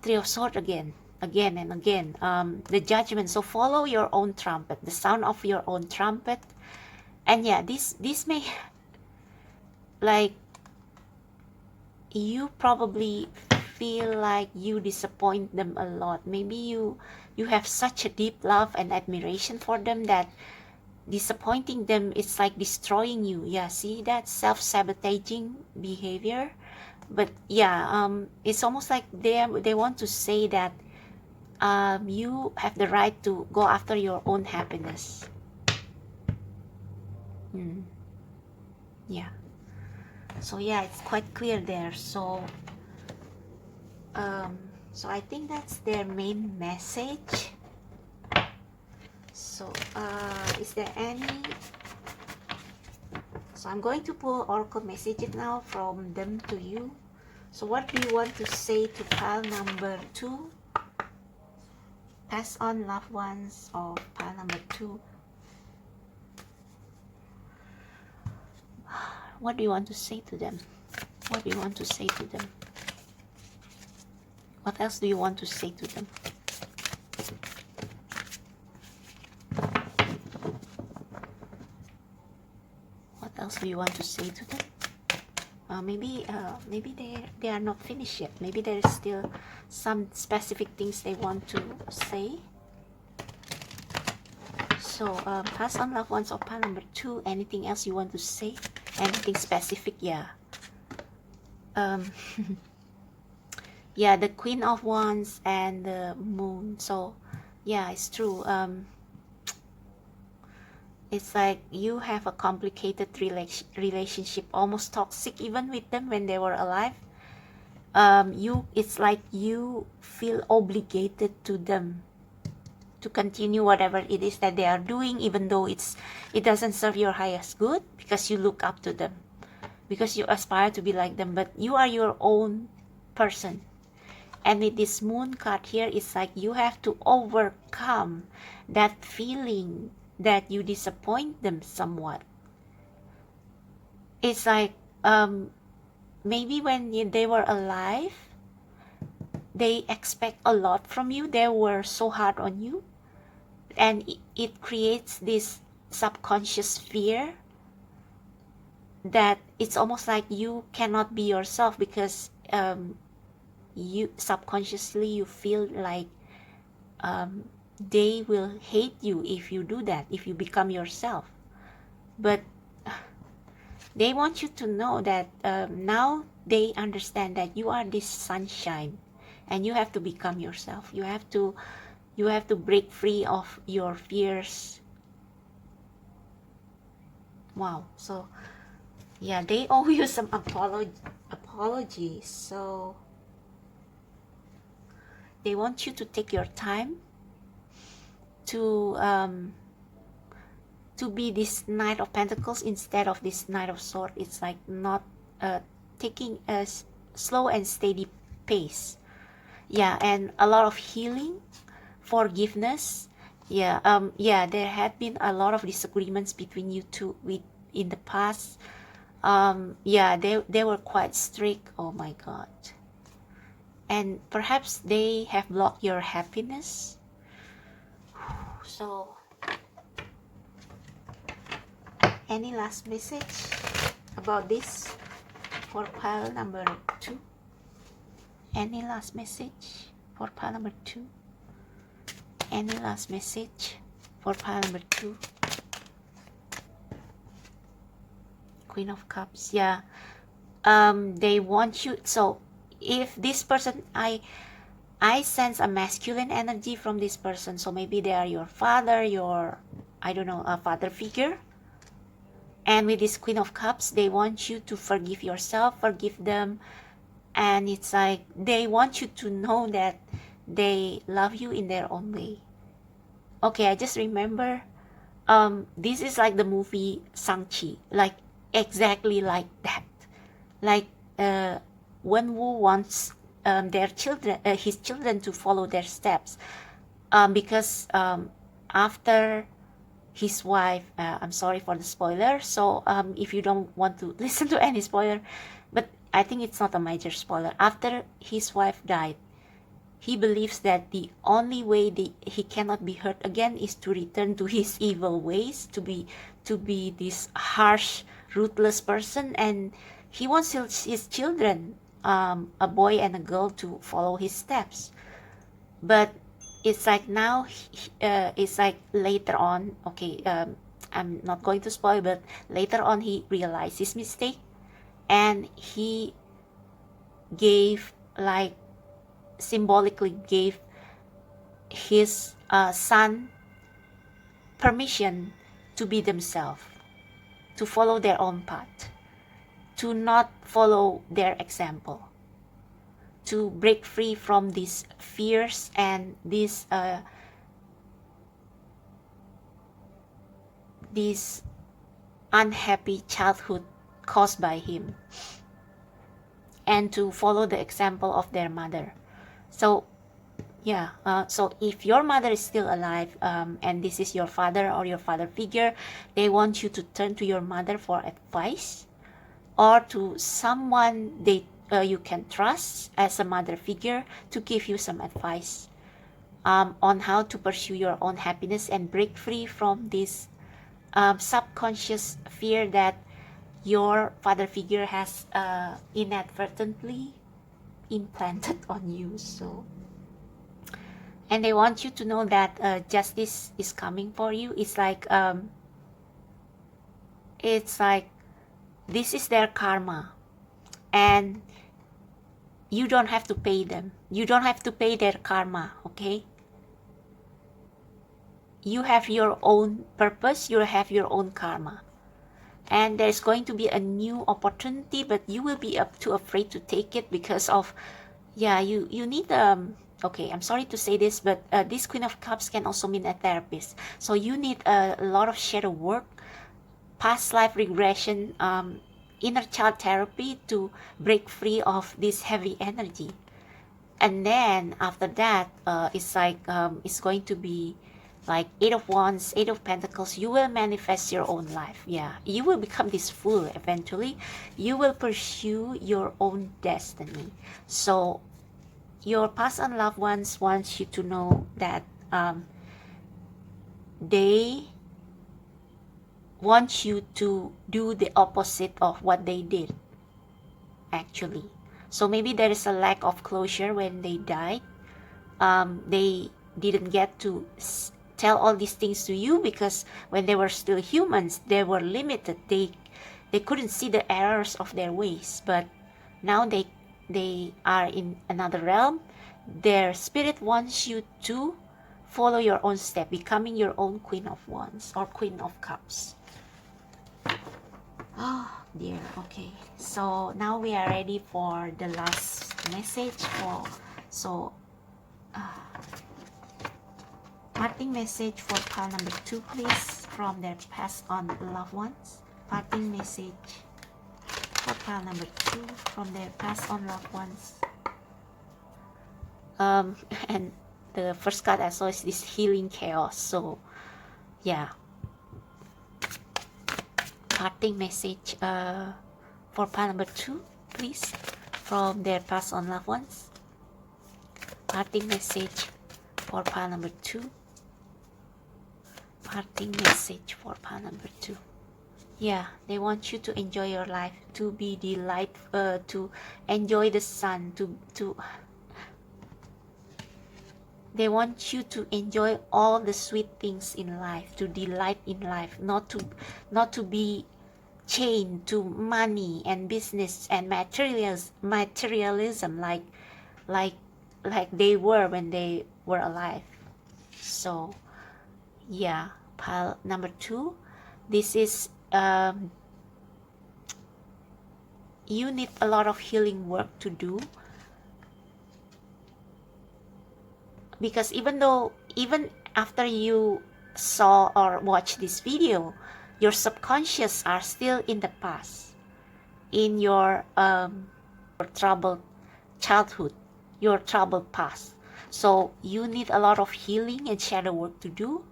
Three of Swords again and again. The Judgment. So follow your own trumpet, the sound of your own trumpet. And yeah, this may, like, you probably feel like you disappoint them a lot. Maybe you have such a deep love and admiration for them that disappointing them is like destroying you. Yeah, see that self-sabotaging behavior. But yeah, it's almost like they want to say that you have the right to go after your own happiness. Yeah, so yeah, it's quite clear there. So so I think that's their main message. So is there any, so I'm going to pull oracle messages now from them to you. So what do you want to say to pile number 2? Pass on loved ones of pile number 2. What do you want to say to them? What do you want to say to them? What else do you want to say to them? What else do you want to say to them? Maybe they are not finished yet. Maybe there is still some specific things they want to say. So pass on loved ones of pile number 2. Anything else you want to say? Anything specific? Yeah. Yeah, the Queen of Wands and the Moon. So yeah, it's true. It's like you have a complicated relationship, almost toxic even with them when they were alive. It's like you feel obligated to them to continue whatever it is that they are doing, even though it doesn't serve your highest good, because you look up to them, because you aspire to be like them, but you are your own person. And with this Moon card here, it's like you have to overcome that feeling that you disappoint them somewhat. It's like maybe when they were alive, they expect a lot from you. They were so hard on you, and it creates this subconscious fear that it's almost like you cannot be yourself, because you subconsciously you feel like they will hate you if you do that, if you become yourself. But they want you to know that now they understand that you are this sunshine, and you have to become yourself. You have to You have to break free of your fears. Wow. So yeah, they owe you some apologies. So they want you to take your time to be this Knight of Pentacles instead of this Knight of Swords. It's like not taking a slow and steady pace. Yeah, and a lot of healing, forgiveness. Yeah, there had been a lot of disagreements between you two in the past. Yeah, they were quite strict. Oh my God. And perhaps they have blocked your happiness. So any last message about this for pile number 2? Any last message for pile number 2? Any last message for pile number 2? Queen of Cups. Yeah, they want you. So if this person, I sense a masculine energy from this person. So maybe they are your father, your, I don't know, a father figure. And with this Queen of Cups, they want you to forgive yourself, forgive them. And it's like they want you to know that they love you in their own way. Okay, I just remember, this is like the movie Shang-Chi, like exactly like that. Like Wenwu wants their children, his children, to follow their steps, because after his wife, I'm sorry for the spoiler, so if you don't want to listen to any spoiler, but I think it's not a major spoiler. After his wife died, he believes that the only way he cannot be hurt again is to return to his evil ways, to be this harsh, ruthless person, and he wants his children, a boy and a girl, to follow his steps. But it's like now, it's like later on, okay, I'm not going to spoil, but later on he realized his mistake, and he gave, like, symbolically gave his son permission to be themselves, to follow their own path, to not follow their example, to break free from these fears and this unhappy childhood caused by him, and to follow the example of their mother. So yeah, so if your mother is still alive, and this is your father or your father figure, they want you to turn to your mother for advice, or to someone you can trust as a mother figure to give you some advice on how to pursue your own happiness and break free from this subconscious fear that your father figure has inadvertently implanted on you. So, and they want you to know that justice is coming for you. It's like this is their karma, and you don't have to pay them. You don't have to pay their karma, okay? You have your own purpose, you have your own karma. And there's going to be a new opportunity, but you will be too afraid to take it because of, yeah, you need, okay, I'm sorry to say this, but this Queen of Cups can also mean a therapist. So you need a lot of shadow work, past life regression, inner child therapy to break free of this heavy energy. And then after that, it's like it's going to be like 8 of Wands, 8 of Pentacles. You will manifest your own life. Yeah, you will become this fool eventually. You will pursue your own destiny. So your past and loved ones want you to know that they want you to do the opposite of what they did, actually. So maybe there is a lack of closure when they died. They didn't get to tell all these things to you because when they were still humans, they were limited. They couldn't see the errors of their ways. But now they are in another realm. Their spirit wants you to follow your own step, becoming your own Queen of Wands or Queen of Cups. Oh dear. Okay, so now we are ready for the last message. Parting message for pile number 2, please, from their passed on loved ones. Parting message for pile number 2 from their passed on loved ones. And the first card I saw is this healing chaos. So yeah, parting message for pile number 2, please, from their passed on loved ones. Parting message for pile number 2. Parting message for pile number 2. Yeah, they want you to enjoy your life, to be to enjoy the sun, they want you to enjoy all the sweet things in life, to delight in life, not to be chained to money and business and materialism like they were when they were alive. So yeah, pile number 2, this is you need a lot of healing work to do, because even after you saw or watched this video, your subconscious are still in the past, in your troubled childhood, your troubled past. So you need a lot of healing and shadow work to do,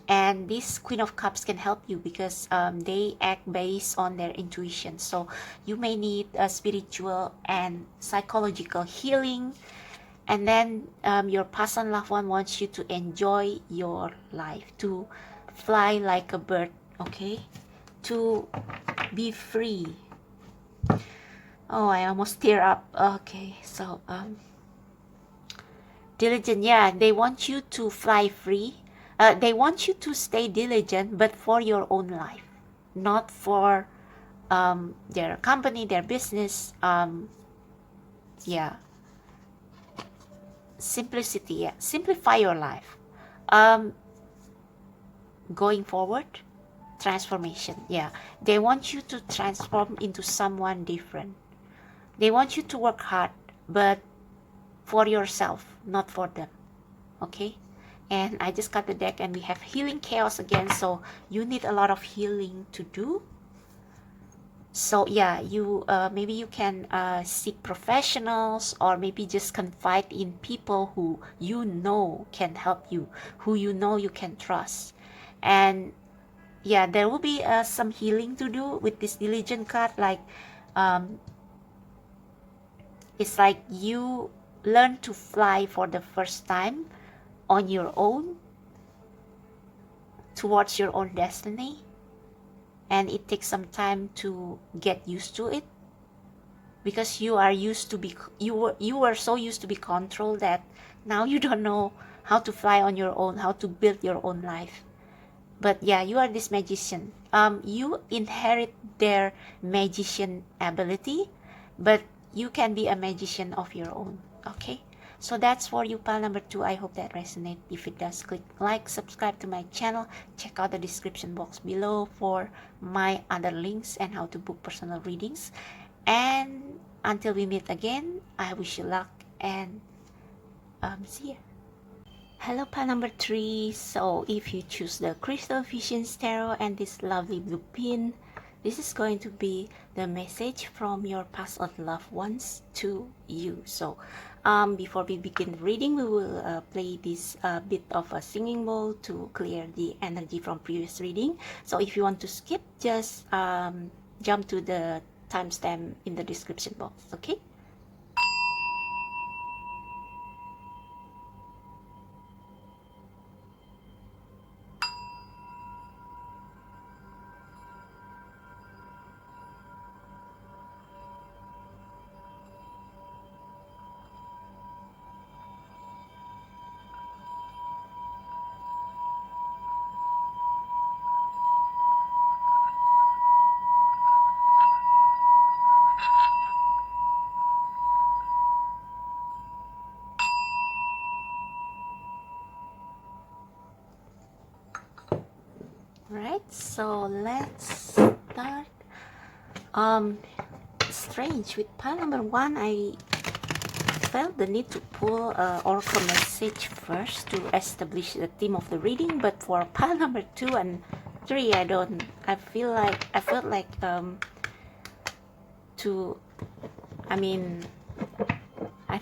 and this Queen of Cups can help you because they act based on their intuition. So you may need a spiritual and psychological healing. And then your past and loved one wants you to enjoy your life, to fly like a bird, okay? To be free. Oh, I almost tear up. Okay, so diligent, yeah, they want you to fly free. They want you to stay diligent, but for your own life, not for their company, their business. Yeah. Simplicity, yeah. Simplify your life. Going forward, transformation, yeah. They want you to transform into someone different. They want you to work hard, but for yourself, not for them, okay? And I just got the deck and we have healing chaos again, so you need a lot of healing to do. So yeah, you maybe you can seek professionals, or maybe just confide in people who you know can help you, who you know you can trust. And yeah, there will be some healing to do with this diligent card. Like it's like you learn to fly for the first time on your own towards your own destiny, and it takes some time to get used to it, because you are used to be you were so used to be controlled that now you don't know how to fly on your own, how to build your own life. But yeah, you are this magician. You inherit their magician ability, but you can be a magician of your own, okay? So that's for you, pile number 2. I hope that resonates. If it does, click like, subscribe to my channel, check out the description box below for my other links and how to book personal readings. And until we meet again, I wish you luck and see ya. Hello, pile number 3. So if you choose the Crystal Visions Tarot and this lovely blue pin, this is going to be the message from your past or loved ones to you. So before we begin the reading, we will play this bit of a singing bowl to clear the energy from previous reading. So if you want to skip, just jump to the timestamp in the description box, okay? Right, so let's start. Strange, with pile number 1, I felt the need to pull oracle message first to establish the theme of the reading, but for pile number 2 and 3, I felt like I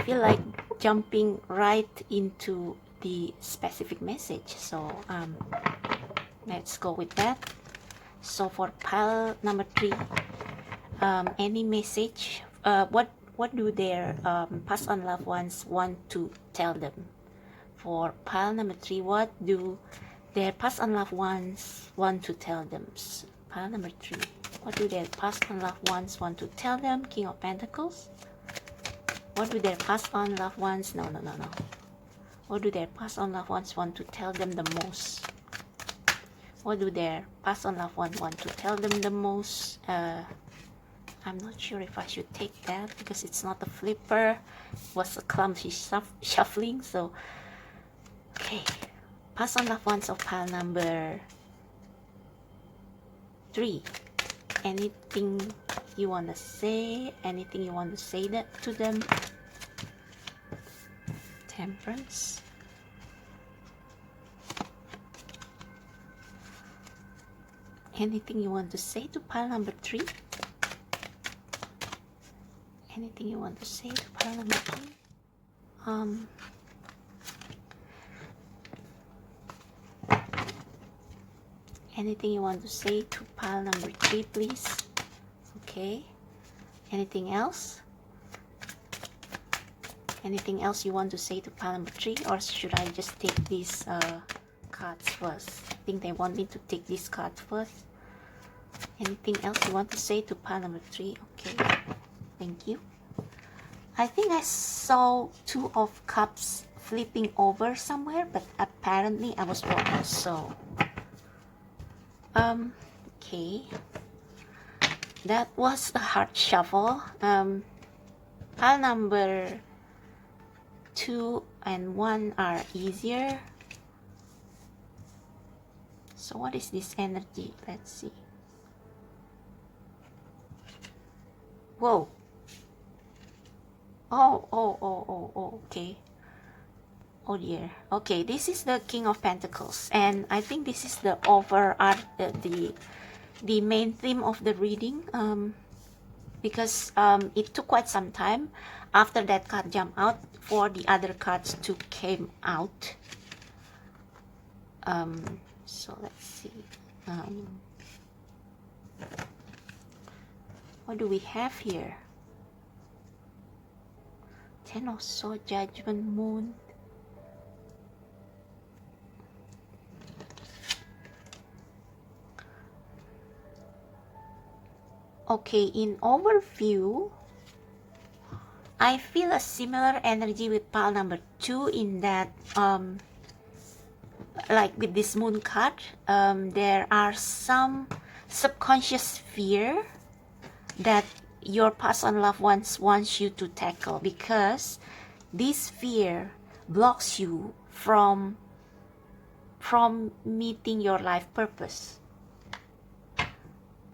feel like jumping right into the specific message. So let's go with that. So for pile number 3, any message, what do their past on loved ones want to tell them? For pile number 3, what do their past on loved ones want to tell them? Pile number 3, what do their past on loved ones want to tell them? King of Pentacles. What do their past on loved ones? No. What do their past on loved ones want to tell them the most? What do their past on loved ones want to tell them the most? I'm not sure if I should take that because it's not a flipper. It was a clumsy shuffling. So, okay. Past on loved ones of pile number 3. Anything you want to say? Anything you want to say that to them? Temperance. Anything you want to say to pile number 3? Anything you want to say to pile number 3? Anything you want to say to pile number 3, please? Okay. Anything else? Anything else you want to say to pile number 3, or should I just take these cards first? I think they want me to take these cards first. Anything else you want to say to pile number 3? Okay, thank you. I think I saw 2 of cups flipping over somewhere, but apparently I was wrong. So, okay, that was a hard shuffle. Pile number 2 and 1 are easier. So what is this energy? Let's see. Whoa. Oh, okay. Oh dear. Okay, this is the King of Pentacles, and I think this is the the main theme of the reading. Because it took quite some time after that card jumped out for the other cards to came out. So let's see. What do we have here? Ten of Swords, Judgment, Moon. Okay, in overview, I feel a similar energy with pile number 2 in that, like with this Moon card, there are some subconscious fear that your past on loved ones wants you to tackle, because this fear blocks you from meeting your life purpose.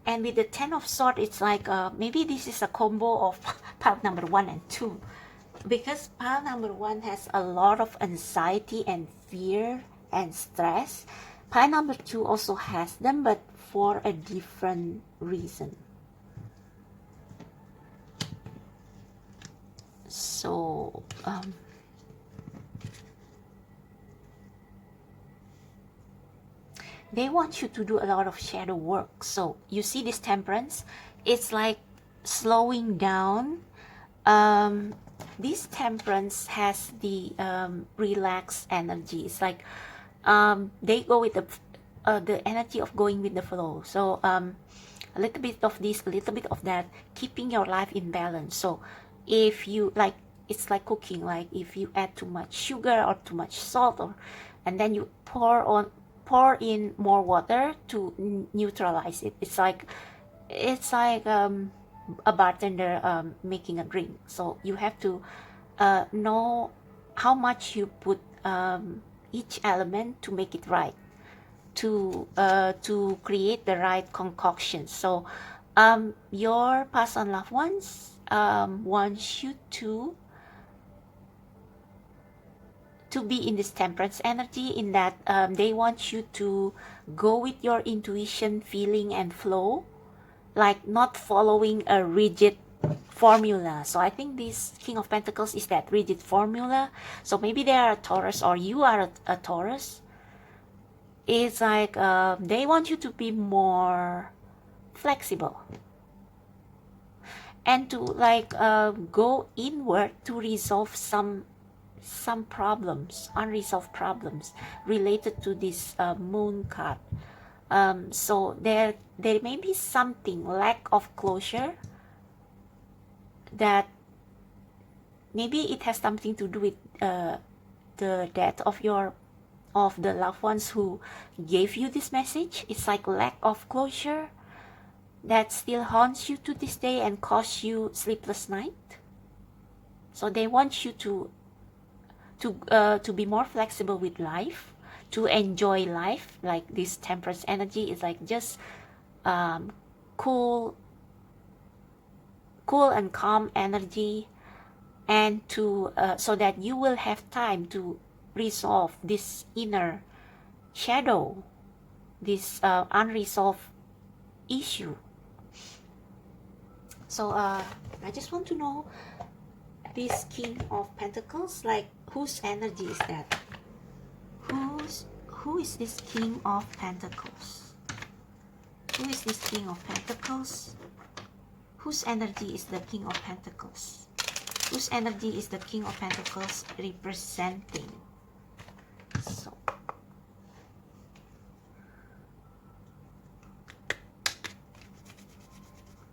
And with the Ten of Swords, it's like maybe this is a combo of pile number 1 and 2, because pile number 1 has a lot of anxiety and fear and stress. Pile number 2 also has them, but for a different reason. So they want you to do a lot of shadow work. So you see this Temperance, it's like slowing down. This Temperance has the relaxed energy. It's like they go with the energy of going with the flow. So a little bit of this, a little bit of that, keeping your life in balance. So if you like, it's like cooking. Like if you add too much sugar or too much salt, and then you pour in more water to neutralize it. It's like a bartender making a drink. So you have to know how much you put each element to make it right. to create the right concoction. So your past and loved ones want you to be in this temperance energy, in that they want you to go with your intuition, feeling, and flow, like not following a rigid formula. So I think this King of Pentacles is that rigid formula. So maybe they are a Taurus, or you are a Taurus. It's like they want you to be more flexible and to like go inward to resolve some problems, unresolved problems related to this moon card. So there may be something, lack of closure, that maybe it has something to do with the death of the loved ones who gave you this message. It's like lack of closure that still haunts you to this day and cause you sleepless night. So they want you to be more flexible with life, to enjoy life. Like this temperance energy is like just cool and calm energy, and to so that you will have time to resolve this inner shadow, this unresolved issue. So I just want to know, this King of Pentacles, like whose energy is that? Who is this King of Pentacles? Who is this King of Pentacles? Whose energy is the King of Pentacles? Whose energy is the King of Pentacles representing?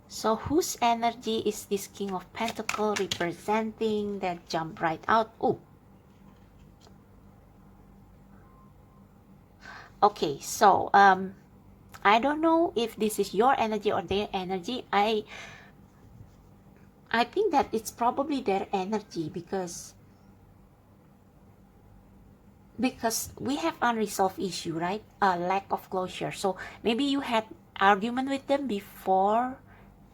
So whose energy is this King of Pentacles representing? That jump right out. Oh, okay. So I don't know if this is your energy or their energy. I think that it's probably their energy, because we have unresolved issue, right? Lack of closure. So maybe you had argument with them before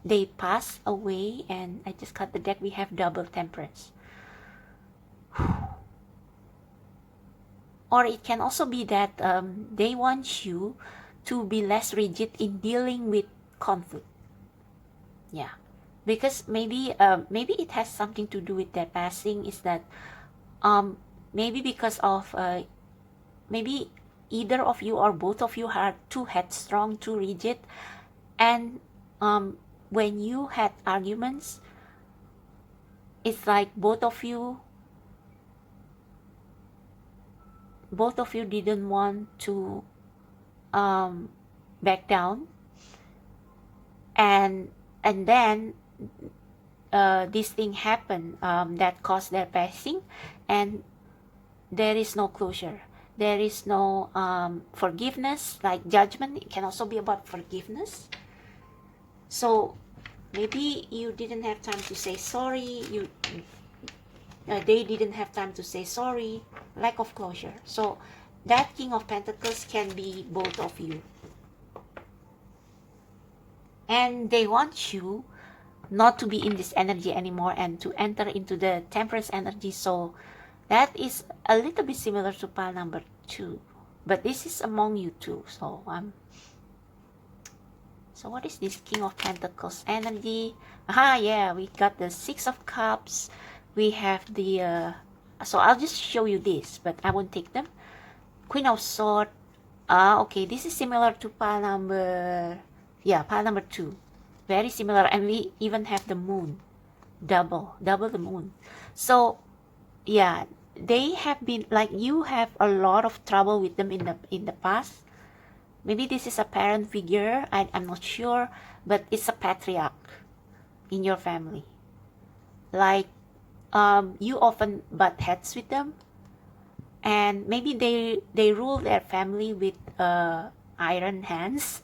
they pass away, and I just cut the deck. We have double temperance. Or it can also be that they want you to be less rigid in dealing with conflict. Yeah, because maybe it has something to do with their passing. Is that maybe because of maybe either of you or both of you are too headstrong, too rigid, and when you had arguments, it's like both of you didn't want to back down, and then this thing happened that caused their passing, and there is no closure. There is no forgiveness, like judgment. It can also be about forgiveness. So maybe you didn't have time to say sorry. They didn't have time to say sorry. Lack of closure. So that King of Pentacles can be both of you. And they want you not to be in this energy anymore and to enter into the temperance energy. So that is a little bit similar to pile number 2. But this is among you two. So so what is this King of Pentacles energy? Yeah, we got the 6 of Cups. We have the so I'll just show you this, but I won't take them. Queen of Swords. Okay, this is similar to pile number 2. Very similar, and we even have the moon. Double the moon. So yeah, they have been like, you have a lot of trouble with them in the past. Maybe this is a parent figure, I'm not sure, but it's a patriarch in your family. Like you often butt heads with them, and maybe they rule their family with iron hands.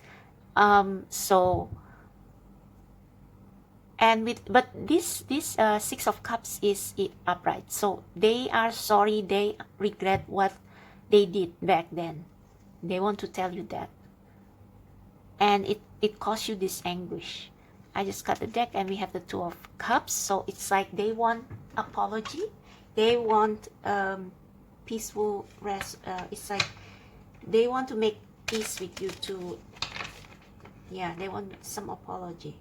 So and but this 6 of Cups is upright, so they are sorry, they regret what they did back then. They want to tell you that. And it caused you this anguish. I just cut the deck and we have the Two of Cups. So it's like they want apology. They want peaceful rest. It's like they want to make peace with you too. Yeah, they want some apology.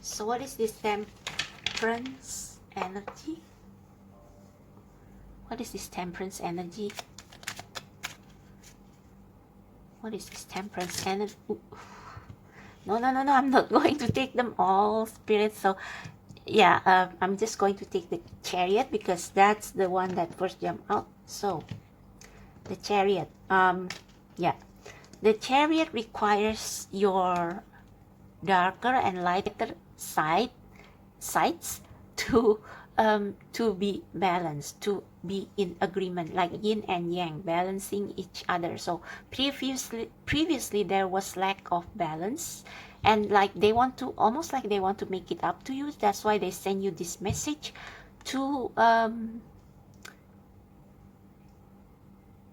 So what is this Temperance energy? What is this Temperance energy? What is this Temperance energy? No, I'm not going to take them all, Spirit. So yeah, I'm just going to take the Chariot because that's the one that first jumped out. So the Chariot, yeah, the Chariot requires your darker and lighter sides to be balanced, to be in agreement, like yin and yang, balancing each other. So previously there was lack of balance, and like they want to, almost like they want to make it up to you. That's why they send you this message to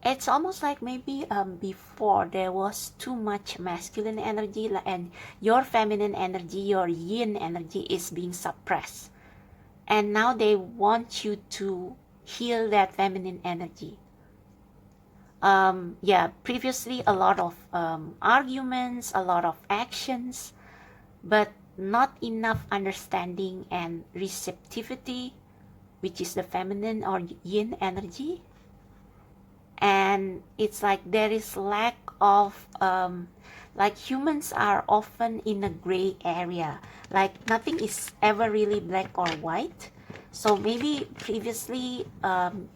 it's almost like maybe before there was too much masculine energy, and your feminine energy, your yin energy is being suppressed, and now they want you to heal that feminine energy. Yeah, previously a lot of arguments, a lot of actions, but not enough understanding and receptivity, which is the feminine or yin energy. And it's like there is lack of like humans are often in a gray area, like nothing is ever really black or white. So maybe previously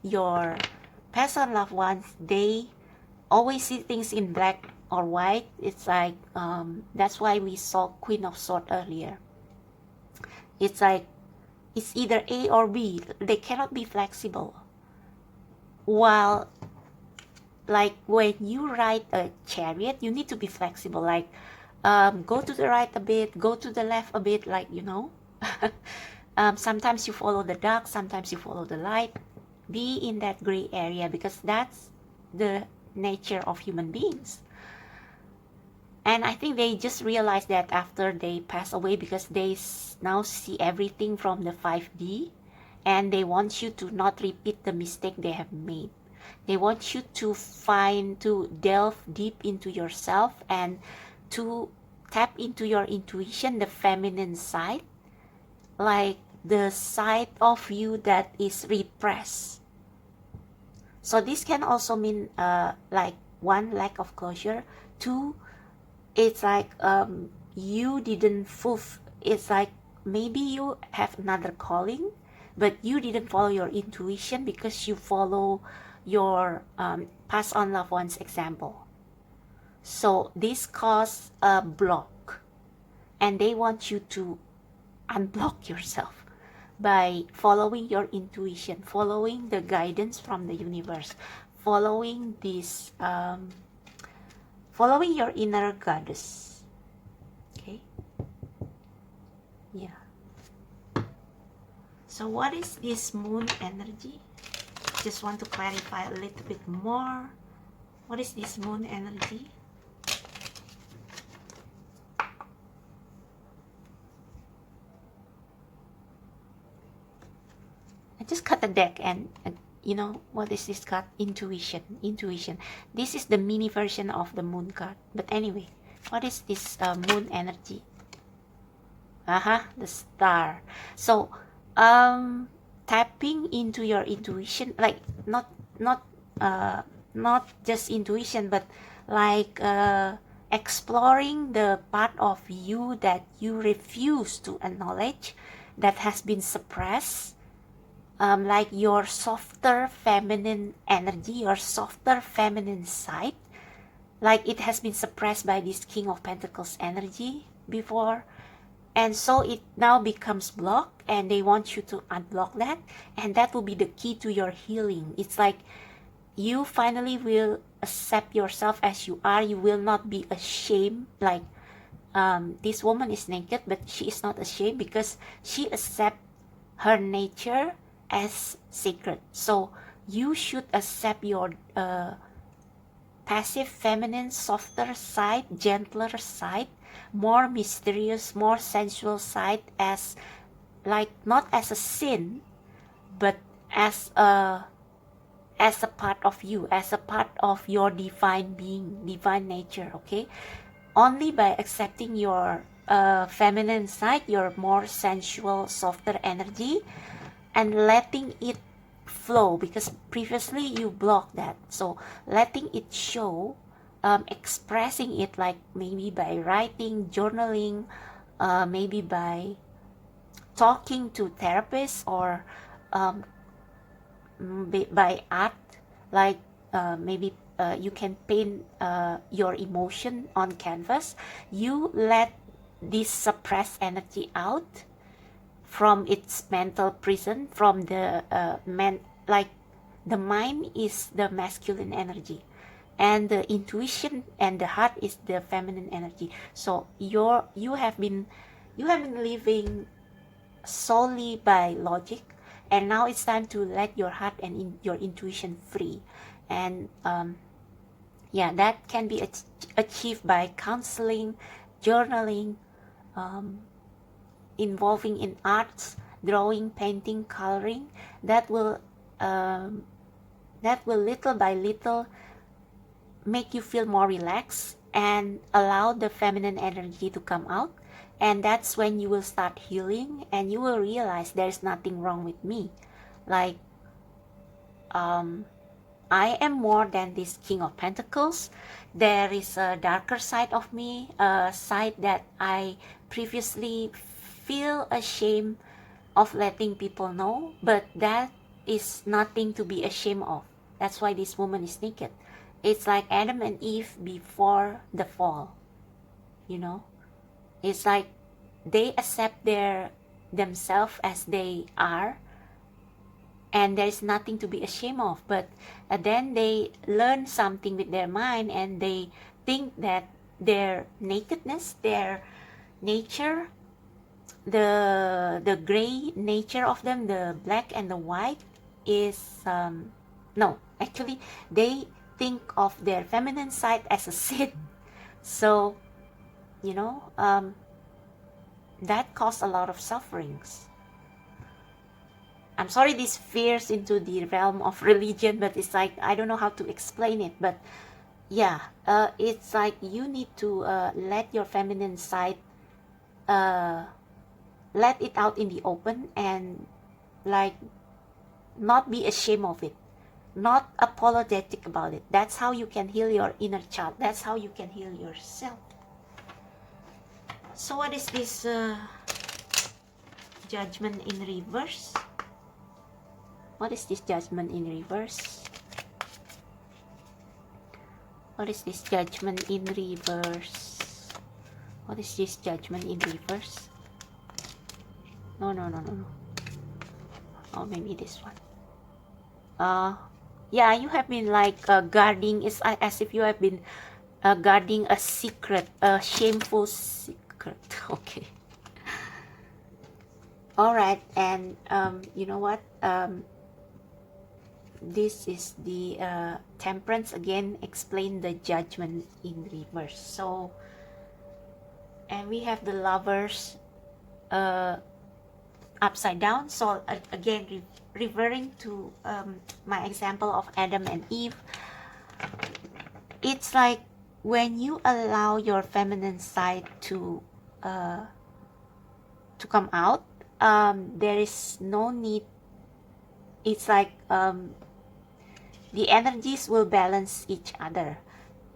your past and loved ones, they always see things in black or white. It's like that's why we saw Queen of Swords earlier. It's like it's either A or B. They cannot be flexible. While like when you ride a chariot, you need to be flexible, like go to the right a bit, go to the left a bit, like, you know. Sometimes you follow the dark, sometimes you follow the light. Be in that gray area, because that's the nature of human beings. And I think they just realized that after they pass away, because they now see everything from the 5D, and they want you to not repeat the mistake they have made. They want you to delve deep into yourself and to tap into your intuition, the feminine side, like the side of you that is repressed. So this can also mean like one, lack of closure. Two, it's like you didn't fulfill. It's like maybe you have another calling, but you didn't follow your intuition because you follow your past on loved ones example. So this causes a block, and they want you to unblock yourself by following your intuition, following the guidance from the universe, following this following your inner goddess. Okay, yeah. So what is this moon energy? Just want to clarify a little bit more. What is this moon energy? I just cut the deck, and you know what is this card? Intuition. This is the mini version of the moon card. But anyway, what is this moon energy? The star. So tapping into your intuition, like not just intuition, but like exploring the part of you that you refuse to acknowledge, that has been suppressed, like your softer feminine energy, your softer feminine side, like it has been suppressed by this King of Pentacles energy before. And so it now becomes blocked, and they want you to unblock that, and that will be the key to your healing. It's like you finally will accept yourself as you are. You will not be ashamed, like this woman is naked, but she is not ashamed because she accepts her nature as sacred. So you should accept your passive feminine, softer side, gentler side, more mysterious, more sensual side as like not as a sin, but as a part of you, as a part of your divine being, divine nature. Okay, only by accepting your feminine side, your more sensual, softer energy, and letting it flow, because previously you blocked that. So letting it show, expressing it, like maybe by writing, journaling, maybe by talking to therapists, or um, by art, like maybe you can paint your emotion on canvas. You let this suppressed energy out from its mental prison, from the like the mind is the masculine energy, and the intuition and the heart is the feminine energy. So you have been living solely by logic, and now it's time to let your heart and your intuition free. And yeah, that can be achieved by counseling, journaling, involving in arts, drawing, painting, coloring. That will little by little make you feel more relaxed and allow the feminine energy to come out. And that's when you will start healing, and you will realize there's nothing wrong with me. Like, I am more than this King of Pentacles. There is a darker side of me, a side that I previously feel ashamed of letting people know, but that is nothing to be ashamed of. That's why this woman is naked. It's like Adam and Eve before the fall, you know. It's like they accept themselves as they are, and there's nothing to be ashamed of. But then they learn something with their mind, and they think that their nakedness, their nature, the gray nature of them, the black and the white, is no, actually they think of their feminine side as a sin. So you know, that caused a lot of sufferings. I'm sorry this veers into the realm of religion, but it's like I don't know how to explain it. But yeah, it's like you need to let your feminine side, let it out in the open, and like not be ashamed of it, not apologetic about it. That's how you can heal your inner child. That's how you can heal yourself. So what is this judgment in reverse? What is this judgment in reverse? What is this judgment in reverse? What is this judgment in reverse? No. Oh, maybe this one. Yeah, you have been like guarding. It's as if you have been guarding a secret, a shameful secret. Okay. All right, and you know what? This is the temperance again. Explain the judgment in reverse. So, and we have the lovers upside down. So again, referring to my example of Adam and Eve, it's like when you allow your feminine side to come out, there is no need. It's like the energies will balance each other.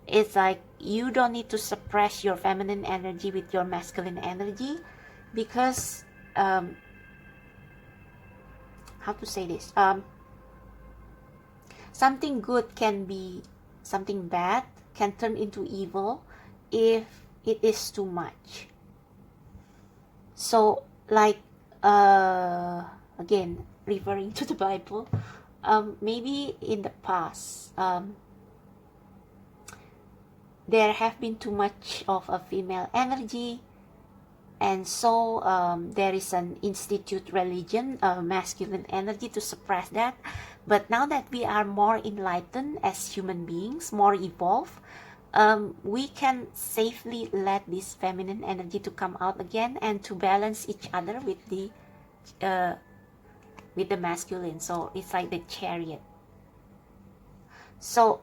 It's like you don't need to suppress your feminine energy with your masculine energy, because how to say this, something good can be, something bad can turn into evil if it is too much. So like again, referring to the Bible, maybe in the past there have been too much of a female energy, And so there is an institute religion, masculine energy, to suppress that. But now that we are more enlightened as human beings, more evolved, we can safely let this feminine energy to come out again and to balance each other uh, with the masculine. So it's like the chariot. So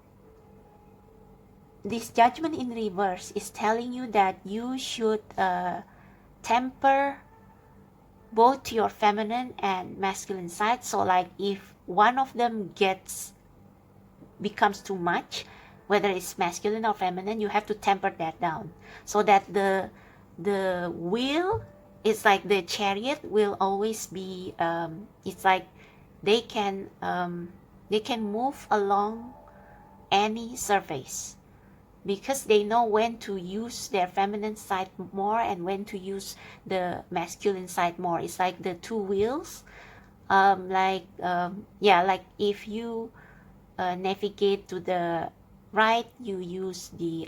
this judgment in reverse is telling you that you should temper both your feminine and masculine side. So like if one of them becomes too much, whether it's masculine or feminine, you have to temper that down so that the wheel is like the chariot will always be it's like they can move along any surface, because they know when to use their feminine side more and when to use the masculine side more. It's like the two wheels. Like if you navigate to the right, you use the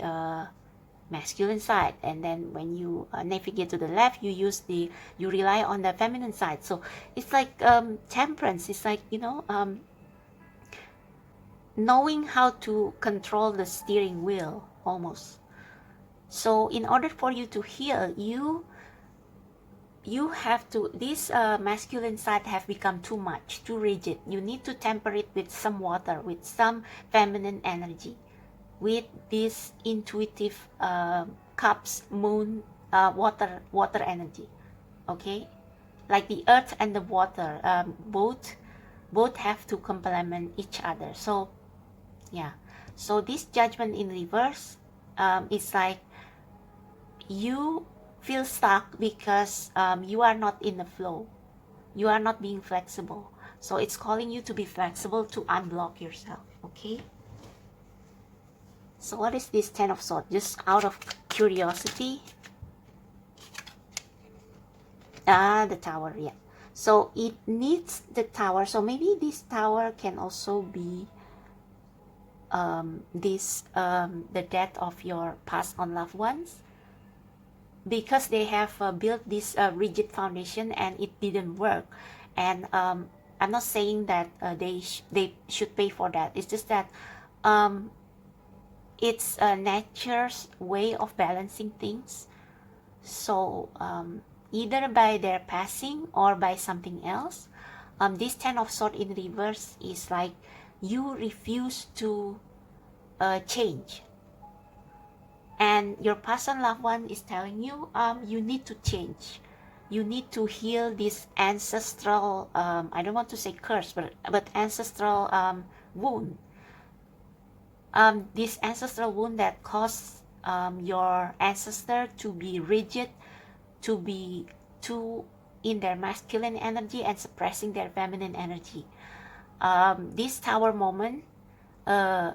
masculine side, and then when you navigate to the left, you rely on the feminine side. So it's like temperance. It's like, knowing how to control the steering wheel almost. So in order for you to heal, you have to, this masculine side have become too much, too rigid. You need to temper it with some water, with some feminine energy, with this intuitive cups, moon, water energy. Okay, like the earth and the water, both have to complement each other. So yeah, so this judgment in reverse, it's like you feel stuck because you are not in the flow, you are not being flexible. So it's calling you to be flexible, to unblock yourself. Okay, so what is this Ten of Swords? Just out of curiosity. The Tower. Yeah, so it needs the Tower. So maybe this Tower can also be the death of your passed on loved ones, because they have built this rigid foundation and it didn't work. And I'm not saying that they should pay for that. It's just that it's nature's way of balancing things. So either by their passing or by something else, this Ten of Swords in reverse is like you refuse to change, and your person loved one is telling you you need to change, you need to heal this ancestral I don't want to say curse, but ancestral wound, this ancestral wound that caused your ancestor to be rigid, to be too in their masculine energy and suppressing their feminine energy. This Tower moment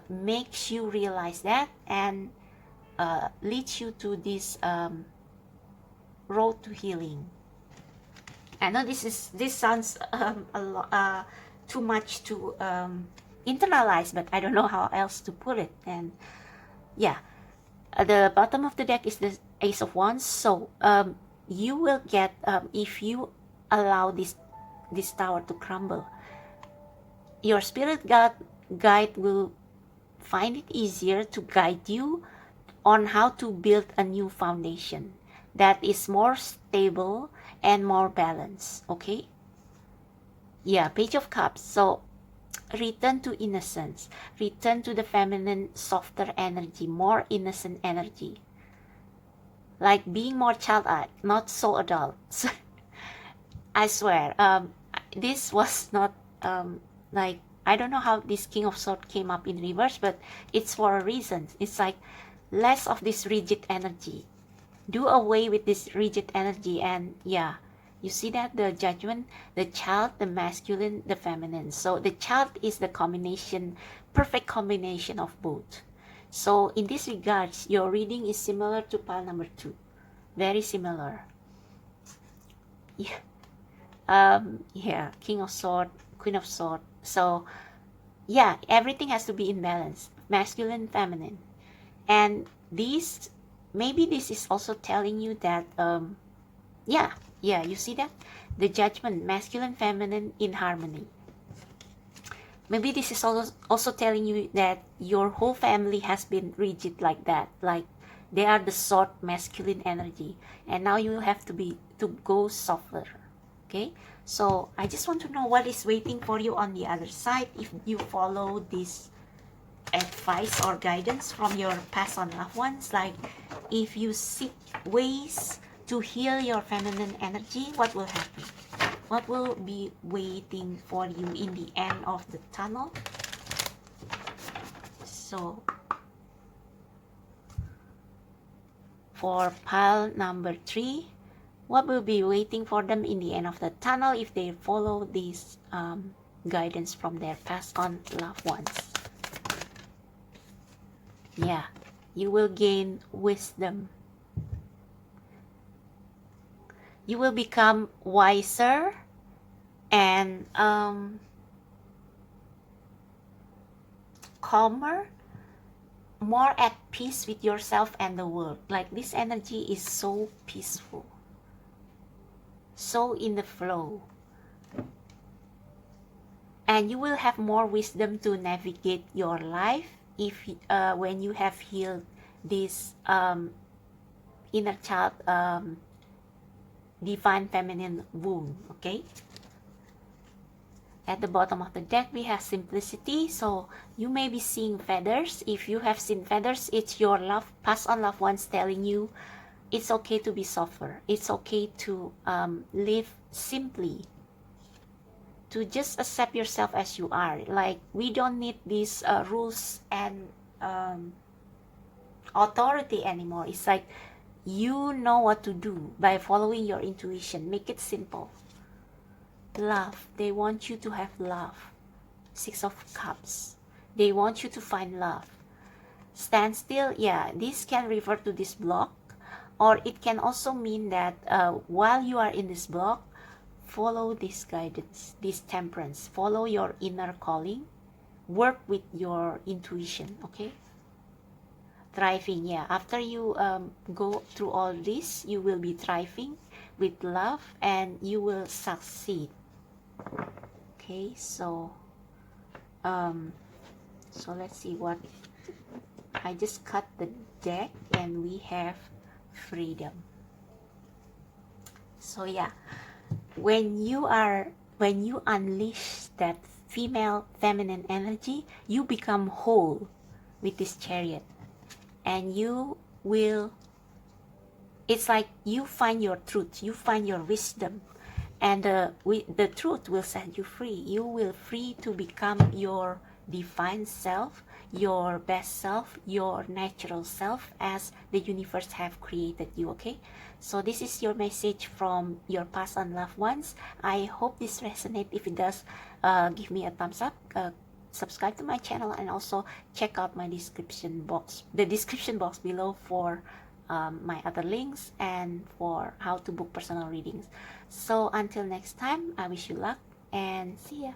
makes you realize that and leads you to this road to healing. I know this sounds a lot too much to internalize, but I don't know how else to put it. And yeah, the bottom of the deck is the Ace of Wands. So you will get, if you allow this tower to crumble, your spirit guide will find it easier to guide you on how to build a new foundation that is more stable and more balanced. Okay, yeah, Page of Cups. So return to innocence, return to the feminine, softer energy, more innocent energy, like being more childlike, not so adult. I swear, this was not like, I don't know how this King of Swords came up in reverse, but it's for a reason. It's like less of this rigid energy, do away with this rigid energy. And yeah, you see that the Judgment, the child, the masculine, the feminine. So the child is the combination, perfect combination of both. So in this regards, your reading is similar to pile number 2, very similar. Yeah, King of Swords, Queen of Swords. So yeah, everything has to be in balance, masculine, feminine. And maybe this is also telling you that Yeah, you see that? The Judgment, masculine, feminine in harmony. Maybe this is also telling you that your whole family has been rigid like that. Like they are the short masculine energy. And now you have to go softer. Okay? So I just want to know what is waiting for you on the other side if you follow this advice or guidance from your past on loved ones. Like if you seek ways to heal your feminine energy, what will happen? What will be waiting for you in the end of the tunnel? So for pile number 3, what will be waiting for them in the end of the tunnel if they follow this guidance from their past on loved ones? Yeah, you will gain wisdom. You will become wiser and calmer, more at peace with yourself and the world. Like this energy is so peaceful, so in the flow. And you will have more wisdom to navigate your life if when you have healed this inner child divine feminine wound. Okay, at the bottom of the deck we have simplicity. So you may be seeing feathers. If you have seen feathers, it's your past on loved ones telling you it's okay to be softer. It's okay to live simply, to just accept yourself as you are. Like we don't need these rules and authority anymore. It's like you know what to do by following your intuition. Make it simple. Love, they want you to have love. 6 of Cups, they want you to find love. Stand still, yeah, this can refer to this block, or it can also mean that while you are in this block, follow this guidance, this temperance, follow your inner calling, work with your intuition. Okay, thriving, yeah, after you go through all this, you will be thriving with love and you will succeed. Okay, so let's see what I just cut the deck, and we have freedom. So yeah, when you unleash that female feminine energy, you become whole with this Chariot, and you will, it's like you find your truth, you find your wisdom, and the truth will set you free. You will free to become your divine self, your best self, your natural self, as the universe have created you. Okay, so this is your message from your past and loved ones. I hope this resonates. If it does, give me a thumbs up, subscribe to my channel, and also check out my description box below for my other links and for how to book personal readings. So until next time, I wish you luck and see ya.